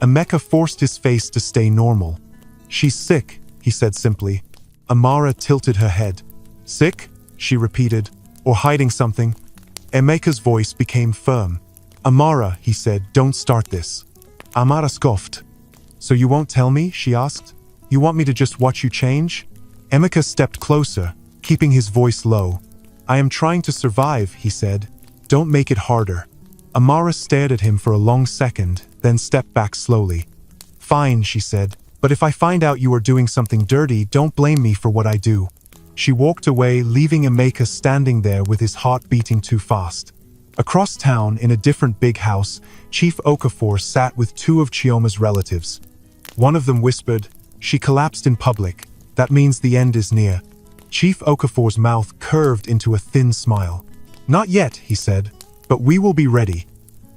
Emeka forced his face to stay normal. "She's sick," he said simply. Amara tilted her head. "Sick?" she repeated. "Or hiding something?" Emeka's voice became firm. "Amara," he said, "don't start this." Amara scoffed. "So you won't tell me?" she asked. "You want me to just watch you change?" Emeka stepped closer, keeping his voice low. "I am trying to survive," he said. "Don't make it harder." Amara stared at him for a long second, then stepped back slowly. "Fine," she said, "but if I find out you are doing something dirty, don't blame me for what I do." She walked away, leaving Emeka standing there with his heart beating too fast. Across town, in a different big house, Chief Okafor sat with two of Chioma's relatives. One of them whispered, "She collapsed in public. That means the end is near." Chief Okafor's mouth curved into a thin smile. "Not yet," he said, "but we will be ready."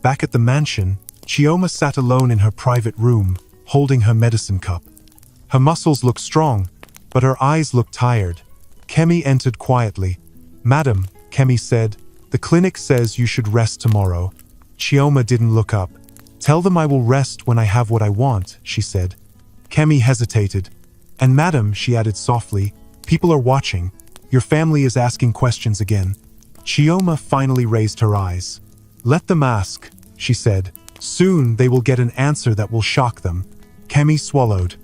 Back at the mansion, Chioma sat alone in her private room, holding her medicine cup. Her muscles looked strong, but her eyes looked tired. Kemi entered quietly. "Madam," Kemi said, "the clinic says you should rest tomorrow." Chioma didn't look up. Tell them I will rest when I have what I want, she said. Kemi hesitated. And madam, she added softly, people are watching. Your family is asking questions again. Chioma finally raised her eyes. Let them ask, she said. Soon they will get an answer that will shock them. Kemi swallowed.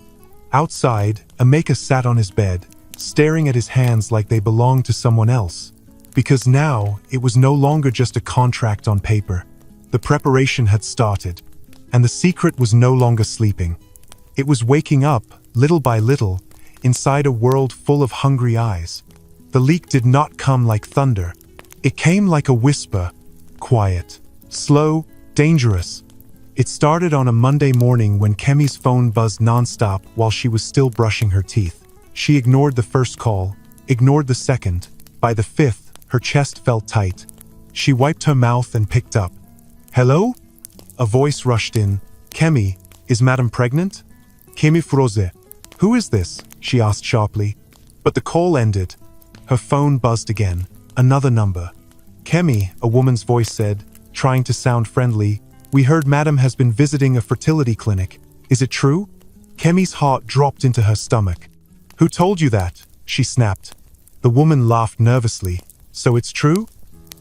Outside, Emeka sat on his bed, staring at his hands like they belonged to someone else. Because now, it was no longer just a contract on paper. The preparation had started, and the secret was no longer sleeping. It was waking up, little by little, inside a world full of hungry eyes. The leak did not come like thunder. It came like a whisper, quiet, slow, dangerous. It started on a Monday morning when Kemi's phone buzzed nonstop while she was still brushing her teeth. She ignored the first call, ignored the second. By the fifth, her chest felt tight. She wiped her mouth and picked up. Hello? A voice rushed in. Kemi, is Madam pregnant? Kemi froze. Who is this? She asked sharply. But the call ended. Her phone buzzed again. Another number. Kemi, a woman's voice said, trying to sound friendly. We heard Madam has been visiting a fertility clinic. Is it true? Kemi's heart dropped into her stomach. Who told you that? She snapped. The woman laughed nervously. So it's true?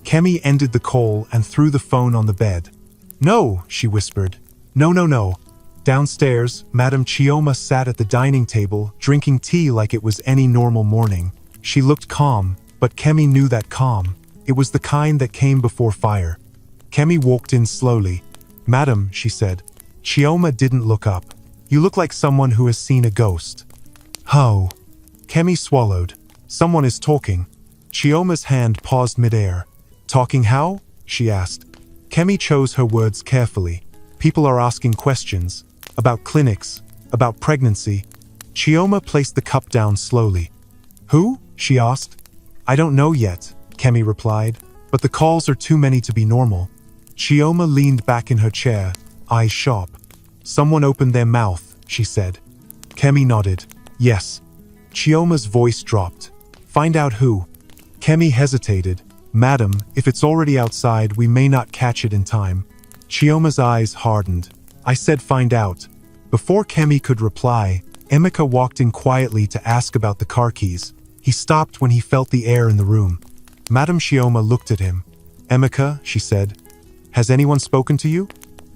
Kemi ended the call and threw the phone on the bed. No, she whispered. No. Downstairs, Madam Chioma sat at the dining table, drinking tea like it was any normal morning. She looked calm, but Kemi knew that calm. It was the kind that came before fire. Kemi walked in slowly. Madam, she said. Chioma didn't look up. You look like someone who has seen a ghost. How? Kemi swallowed. Someone is talking. Chioma's hand paused midair. Talking how? She asked. Kemi chose her words carefully. People are asking questions. About clinics. About pregnancy. Chioma placed the cup down slowly. Who? She asked. I don't know yet, Kemi replied. But the calls are too many to be normal. Chioma leaned back in her chair, eyes sharp. Someone opened their mouth, she said. Kemi nodded. Yes. Chioma's voice dropped. Find out who. Kemi hesitated. Madam, if it's already outside, we may not catch it in time. Chioma's eyes hardened. I said find out. Before Kemi could reply, Emeka walked in quietly to ask about the car keys. He stopped when he felt the air in the room. Madam Chioma looked at him. Emeka, she said. Has anyone spoken to you?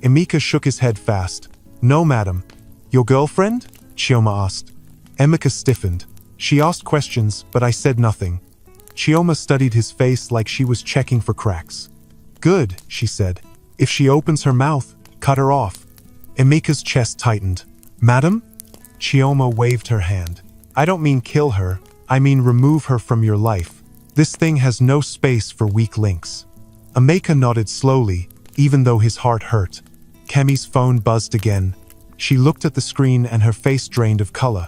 Emeka shook his head fast. No, madam. Your girlfriend? Chioma asked. Emeka stiffened. She asked questions, but I said nothing. Chioma studied his face like she was checking for cracks. Good, she said. If she opens her mouth, cut her off. Emeka's chest tightened. Madam? Chioma waved her hand. I don't mean kill her, I mean remove her from your life. This thing has no space for weak links. Emeka nodded slowly, even though his heart hurt. Kemi's phone buzzed again. She looked at the screen and her face drained of color.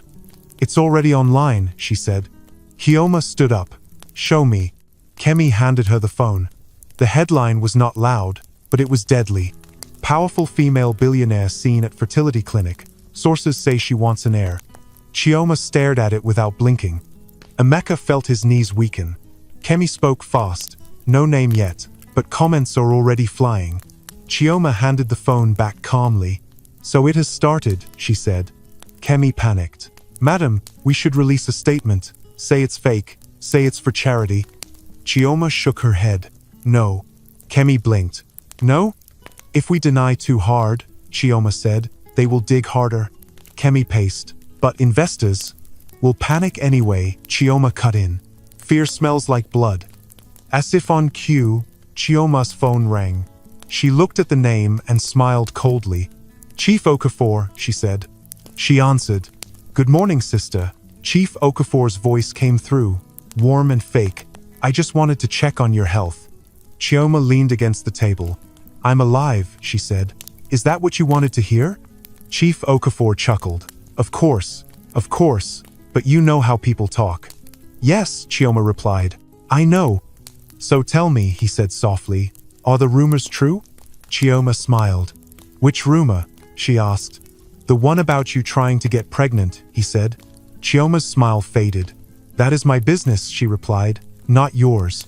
It's already online, she said. Chioma stood up. Show me. Kemi handed her the phone. The headline was not loud, but it was deadly. Powerful female billionaire seen at fertility clinic. Sources say she wants an heir. Chioma stared at it without blinking. Emeka felt his knees weaken. Kemi spoke fast. No name yet, but comments are already flying. Chioma handed the phone back calmly. So it has started, she said. Kemi panicked. Madam, we should release a statement. Say it's fake. Say it's for charity. Chioma shook her head. No. Kemi blinked. No? If we deny too hard, Chioma said, they will dig harder. Kemi paced. But investors will panic anyway, Chioma cut in. Fear smells like blood. As if on cue, Chioma's phone rang. She looked at the name and smiled coldly. Chief Okafor, she said. She answered. Good morning, sister. Chief Okafor's voice came through, warm and fake. I just wanted to check on your health. Chioma leaned against the table. I'm alive, she said. Is that what you wanted to hear? Chief Okafor chuckled. Of course, but you know how people talk. Yes, Chioma replied. I know. So tell me, he said softly, are the rumors true? Chioma smiled. Which rumor? She asked. The one about you trying to get pregnant, he said. Chioma's smile faded. That is my business, she replied, not yours.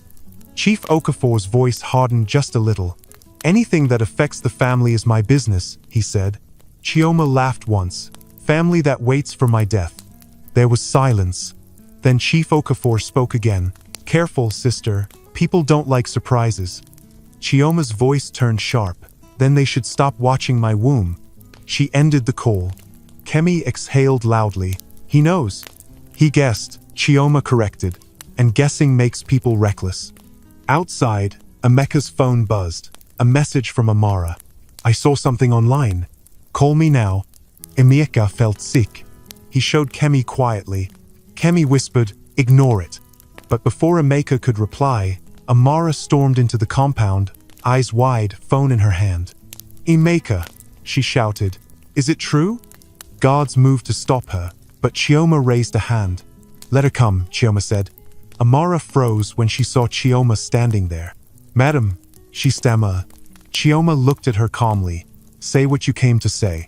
Chief Okafor's voice hardened just a little. Anything that affects the family is my business, he said. Chioma laughed once. Family that waits for my death. There was silence. Then Chief Okafor spoke again. Careful, sister. People don't like surprises. Chioma's voice turned sharp. Then they should stop watching my womb. She ended the call. Kemi exhaled loudly. He knows. He guessed, Chioma corrected. And guessing makes people reckless. Outside, Emeka's phone buzzed. A message from Amara. I saw something online. Call me now. Emeka felt sick. He showed Kemi quietly. Kemi whispered, ignore it. But before Emeka could reply, Amara stormed into the compound, eyes wide, phone in her hand. Emeka, she shouted. Is it true? Guards moved to stop her, but Chioma raised a hand. Let her come, Chioma said. Amara froze when she saw Chioma standing there. Madam, she stammered. Chioma looked at her calmly. Say what you came to say.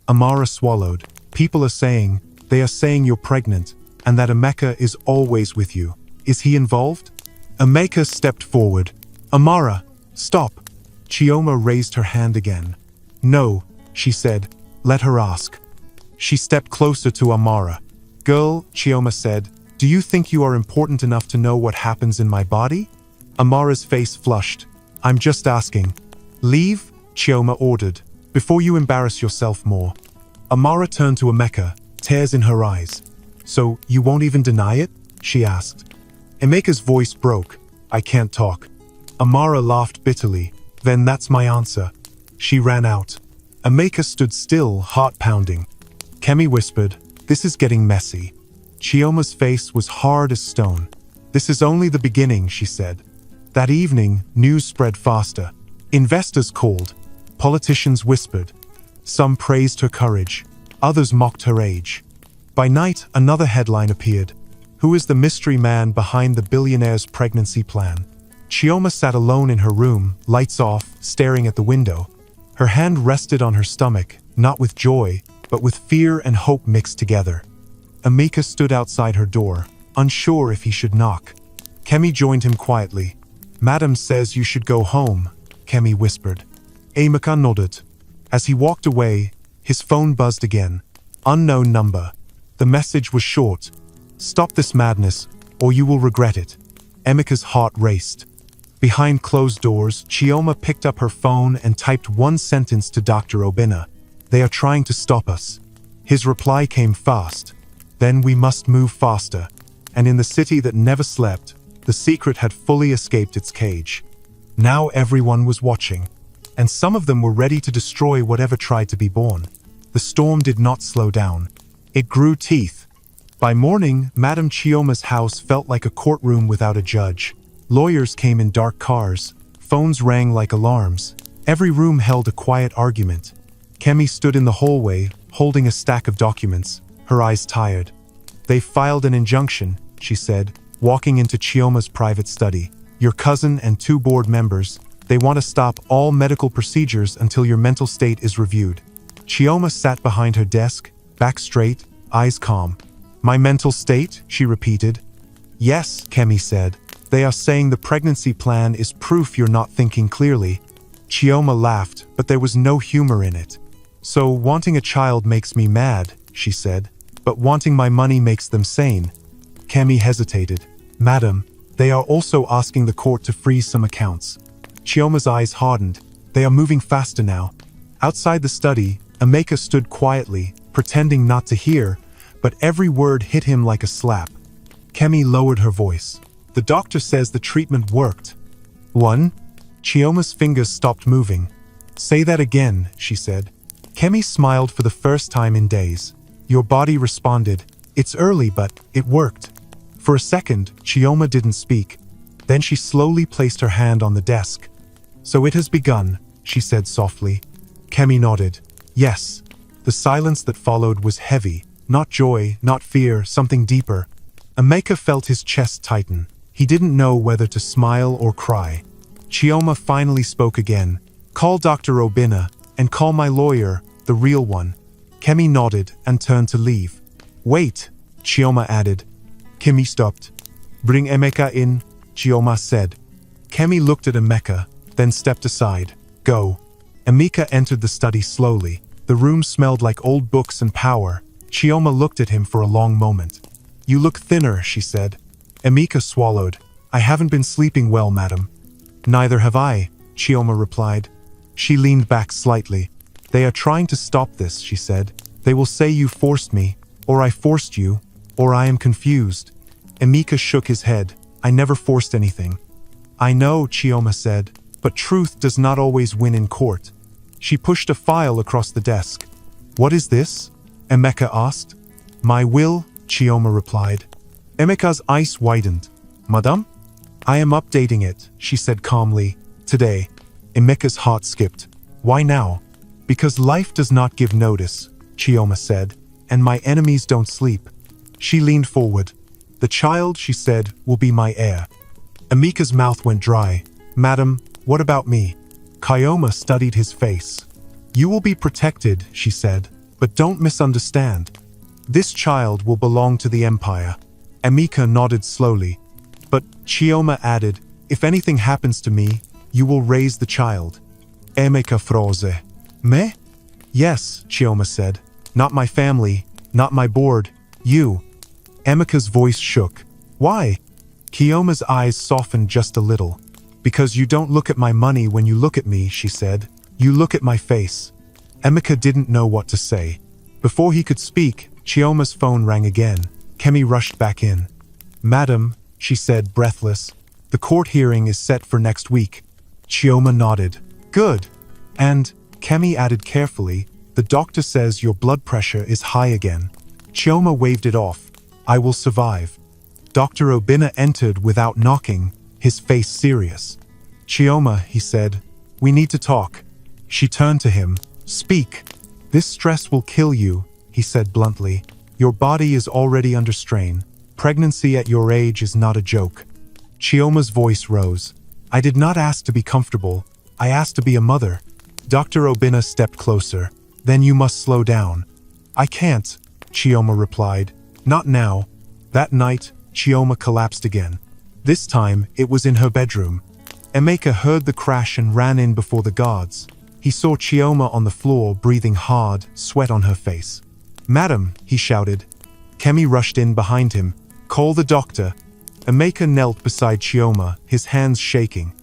Amara swallowed. People are saying, they are saying you're pregnant, and that Emeka is always with you. Is he involved? Emeka stepped forward. Amara, stop. Chioma raised her hand again. No, she said. Let her ask. She stepped closer to Amara. Girl, Chioma said, do you think you are important enough to know what happens in my body? Amara's face flushed. I'm just asking. Leave, Chioma ordered, before you embarrass yourself more. Amara turned to Emeka, tears in her eyes. So, you won't even deny it? She asked. Emeka's voice broke. I can't talk. Amara laughed bitterly. Then that's my answer. She ran out. Emeka stood still, heart pounding. Kemi whispered, this is getting messy. Chioma's face was hard as stone. This is only the beginning, she said. That evening, news spread faster. Investors called. Politicians whispered. Some praised her courage. Others mocked her age. By night, another headline appeared. Who is the mystery man behind the billionaire's pregnancy plan? Chioma sat alone in her room, lights off, staring at the window. Her hand rested on her stomach, not with joy, but with fear and hope mixed together. Emeka stood outside her door, unsure if he should knock. Kemi joined him quietly. Madam says you should go home, Kemi whispered. Emeka nodded. As he walked away, his phone buzzed again. Unknown number. The message was short. Stop this madness, or you will regret it. Emeka's heart raced. Behind closed doors, Chioma picked up her phone and typed one sentence to Dr. Obinna. They are trying to stop us. His reply came fast. Then we must move faster. And in the city that never slept, the secret had fully escaped its cage. Now everyone was watching. And some of them were ready to destroy whatever tried to be born. The storm did not slow down. It grew teeth. By morning, Madame Chioma's house felt like a courtroom without a judge. Lawyers came in dark cars. Phones rang like alarms. Every room held a quiet argument. Kemi stood in the hallway, holding a stack of documents, her eyes tired. They filed an injunction, she said, walking into Chioma's private study. Your cousin and 2 board members, they want to stop all medical procedures until your mental state is reviewed. Chioma sat behind her desk, back straight, eyes calm. My mental state, she repeated. Yes, Kemi said. They are saying the pregnancy plan is proof you're not thinking clearly. Chioma laughed, but there was no humor in it. So wanting a child makes me mad, she said, but wanting my money makes them sane. Kemi hesitated. Madam, they are also asking the court to freeze some accounts. Chioma's eyes hardened. They are moving faster now. Outside the study, Emeka stood quietly, pretending not to hear, but every word hit him like a slap. Kemi lowered her voice. The doctor says the treatment worked. 1. Chioma's fingers stopped moving. Say that again, she said. Kemi smiled for the first time in days. Your body responded. It's early, but it worked. For a second, Chioma didn't speak. Then she slowly placed her hand on the desk. So it has begun, she said softly. Kemi nodded. Yes. The silence that followed was heavy. Not joy, not fear, something deeper. Emeka felt his chest tighten. He didn't know whether to smile or cry. Chioma finally spoke again. Call Dr. Obinna, and call my lawyer, the real one. Kemi nodded and turned to leave. Wait, Chioma added. Kemi stopped. Bring Emeka in, Chioma said. Kemi looked at Emeka, then stepped aside. go." Emeka entered the study slowly. The room smelled like old books and power. Chioma looked at him for a long moment. "You look thinner," she said. Emeka swallowed. "I haven't been sleeping well, madam." "Neither have I," Chioma replied. She leaned back slightly. "They are trying to stop this," she said. "They will say you forced me, or I forced you, or I am confused." Emeka shook his head. "I never forced anything." "I know," Chioma said, "but truth does not always win in court." She pushed a file across the desk. "What is this?" Emeka asked. "My will," Chioma replied. Emeka's eyes widened. "Madame?" "I am updating it," she said calmly. "Today." Emeka's heart skipped. "Why now?" "Because life does not give notice," Chioma said, "and my enemies don't sleep." She leaned forward. "The child," she said, "will be my heir." Emeka's mouth went dry. "Madam, what about me?" Chioma studied his face. "You will be protected," she said, "but don't misunderstand. This child will belong to the empire." Emeka nodded slowly. "But," Chioma added, "if anything happens to me, you will raise the child." Emeka froze. "Me?" "Yes," Chioma said. "Not my family, not my board, you." Emeka's voice shook. "Why?" Chioma's eyes softened just a little. "Because you don't look at my money when you look at me," she said. "You look at my face." Emeka didn't know what to say. Before he could speak, Chioma's phone rang again. Kemi rushed back in. "Madam," she said, breathless, "the court hearing is set for next week." Chioma nodded. "Good." "And," Kemi added carefully, "the doctor says your blood pressure is high again." Chioma waved it off. "I will survive." Dr. Obinna entered without knocking, his face serious. "Chioma," he said, "we need to talk." She turned to him. "Speak." "This stress will kill you," he said bluntly. "Your body is already under strain. Pregnancy at your age is not a joke." Chioma's voice rose. "I did not ask to be comfortable. I asked to be a mother." Dr. Obinna stepped closer. "Then you must slow down." "I can't," Chioma replied. "Not now." That night, Chioma collapsed again. This time, it was in her bedroom. Emeka heard the crash and ran in before the guards. He saw Chioma on the floor, breathing hard, sweat on her face. "Madam," he shouted. Kemi rushed in behind him. "Call the doctor." Emeka knelt beside Chioma, his hands shaking.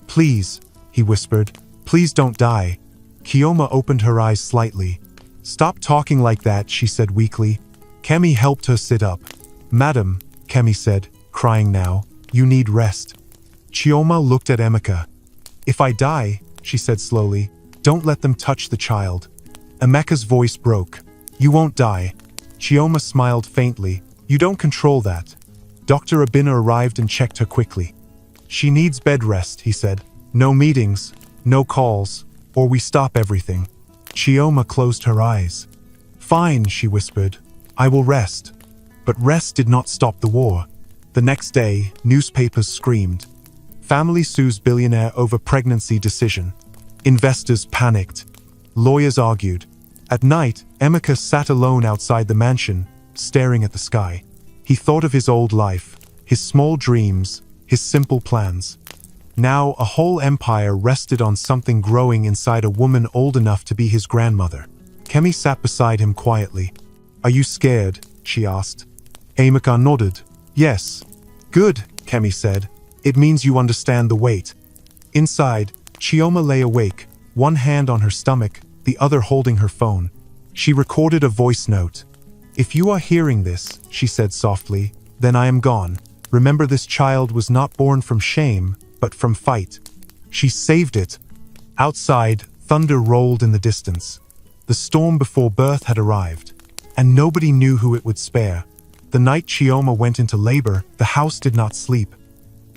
"Please," he whispered, "please don't die." Chioma opened her eyes slightly. "Stop talking like that," she said weakly. Kemi helped her sit up. "Madam," Kemi said, crying now, "you need rest." Chioma looked at Emeka. "If I die," she said slowly, "don't let them touch the child." Emeka's voice broke. "You won't die." Chioma smiled faintly. "You don't control that." Dr. Obinna arrived and checked her quickly. "She needs bed rest," he said. "No meetings, no calls, or we stop everything." Chioma closed her eyes. "Fine," she whispered. "I will rest." But rest did not stop the war. The next day, newspapers screamed. Family sues billionaire over pregnancy decision. Investors panicked. Lawyers argued. At night, Emeka sat alone outside the mansion, staring at the sky. He thought of his old life, his small dreams, his simple plans. Now, a whole empire rested on something growing inside a woman old enough to be his grandmother. Kemi sat beside him quietly. "Are you scared?" she asked. Emeka nodded. "Yes." "Good," Kemi said. "It means you understand the weight." Inside, Chioma lay awake, one hand on her stomach, the other holding her phone. She recorded a voice note. "If you are hearing this," she said softly, "then I am gone. Remember, this child was not born from shame, but from fight." She saved it. Outside, thunder rolled in the distance. The storm before birth had arrived, and nobody knew who it would spare. The night Chioma went into labor, the house did not sleep.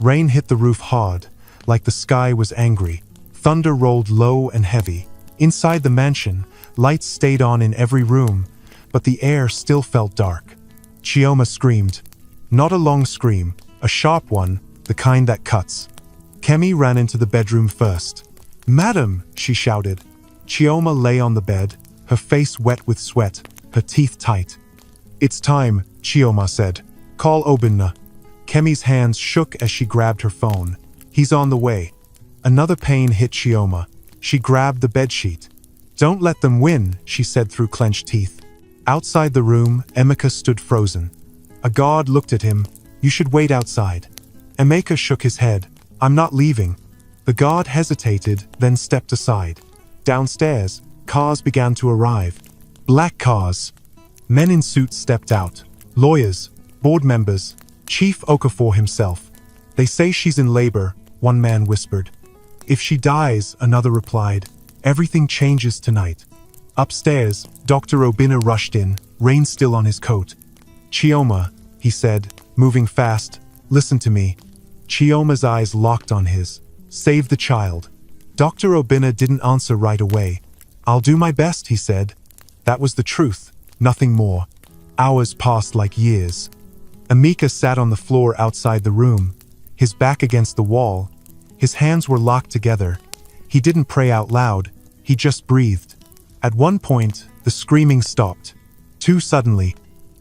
Rain hit the roof hard, like the sky was angry. Thunder rolled low and heavy. Inside the mansion, lights stayed on in every room, but the air still felt dark. Chioma screamed. Not a long scream, a sharp one, the kind that cuts. Kemi ran into the bedroom first. "Madam!" she shouted. Chioma lay on the bed, her face wet with sweat, her teeth tight. "It's time," Chioma said. "Call Obinna." Kemi's hands shook as she grabbed her phone. "He's on the way." Another pain hit Chioma. She grabbed the bedsheet. "Don't let them win," she said through clenched teeth. Outside the room, Emeka stood frozen. A guard looked at him. "You should wait outside." Emeka shook his head. "I'm not leaving." The guard hesitated, then stepped aside. Downstairs, cars began to arrive. Black cars. Men in suits stepped out. Lawyers, board members, Chief Okafor himself. "They say she's in labor," one man whispered. "If she dies," another replied, "everything changes tonight." Upstairs, Dr. Obinna rushed in, rain still on his coat. "Chioma," he said, moving fast, "listen to me." Chioma's eyes locked on his. "Save the child." Dr. Obinna didn't answer right away. "I'll do my best," he said. That was the truth, nothing more. Hours passed like years. Emeka sat on the floor outside the room, his back against the wall. His hands were locked together. He didn't pray out loud, he just breathed. At one point, the screaming stopped. Too suddenly.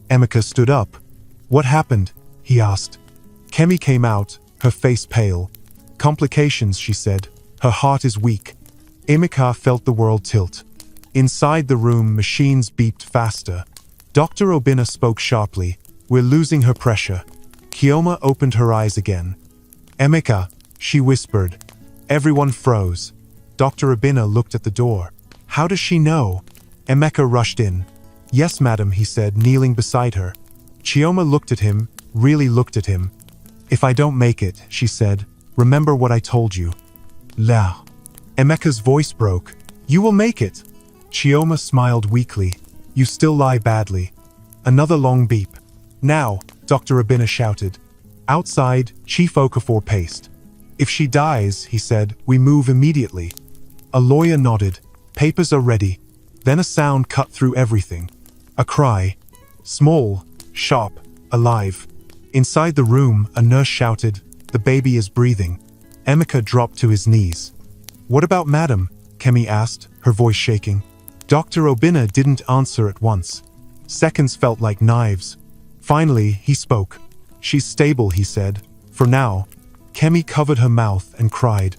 Emeka stood up. "What happened?" he asked. Kemi came out, her face pale. "Complications," she said. "Her heart is weak." Emeka felt the world tilt. Inside the room, machines beeped faster. Dr. Obinna spoke sharply. "We're losing her pressure." Chioma opened her eyes again. "Emeka," she whispered. Everyone froze. Dr. Obinna looked at the door. "How does she know?" Emeka rushed in. "Yes, madam," he said, kneeling beside her. Chioma looked at him, really looked at him. "If I don't make it," she said, "remember what I told you." "La." Emeka's voice broke. "You will make it." Chioma smiled weakly. "You still lie badly." Another long beep. "Now," Dr. Obinna shouted. Outside, Chief Okafor paced. "If she dies," he said, "we move immediately." A lawyer nodded. "Papers are ready." Then a sound cut through everything. A cry. Small, sharp, alive. Inside the room, a nurse shouted, "The baby is breathing." Emeka dropped to his knees. "What about madam?" Kemi asked, her voice shaking. Dr. Obinna didn't answer at once. Seconds felt like knives. Finally, he spoke. "She's stable," he said. "For now." Kemi covered her mouth and cried.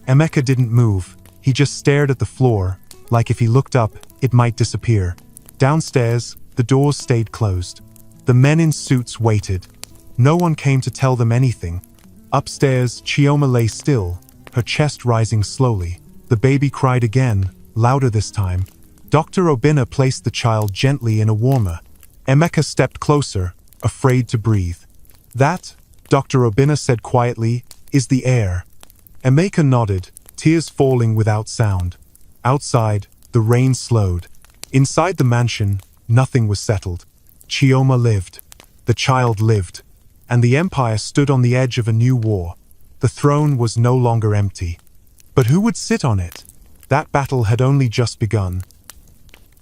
Emeka didn't move. He just stared at the floor, like if he looked up, it might disappear. Downstairs, the doors stayed closed. The men in suits waited. No one came to tell them anything. Upstairs, Chioma lay still, her chest rising slowly. The baby cried again, louder this time. Dr. Obinna placed the child gently in a warmer. Emeka stepped closer, afraid to breathe. "That," Dr. Obinna said quietly, "is the air." Emeka nodded, tears falling without sound. Outside, the rain slowed. Inside the mansion, nothing was settled. Chioma lived. The child lived. And the empire stood on the edge of a new war. The throne was no longer empty. But who would sit on it? That battle had only just begun.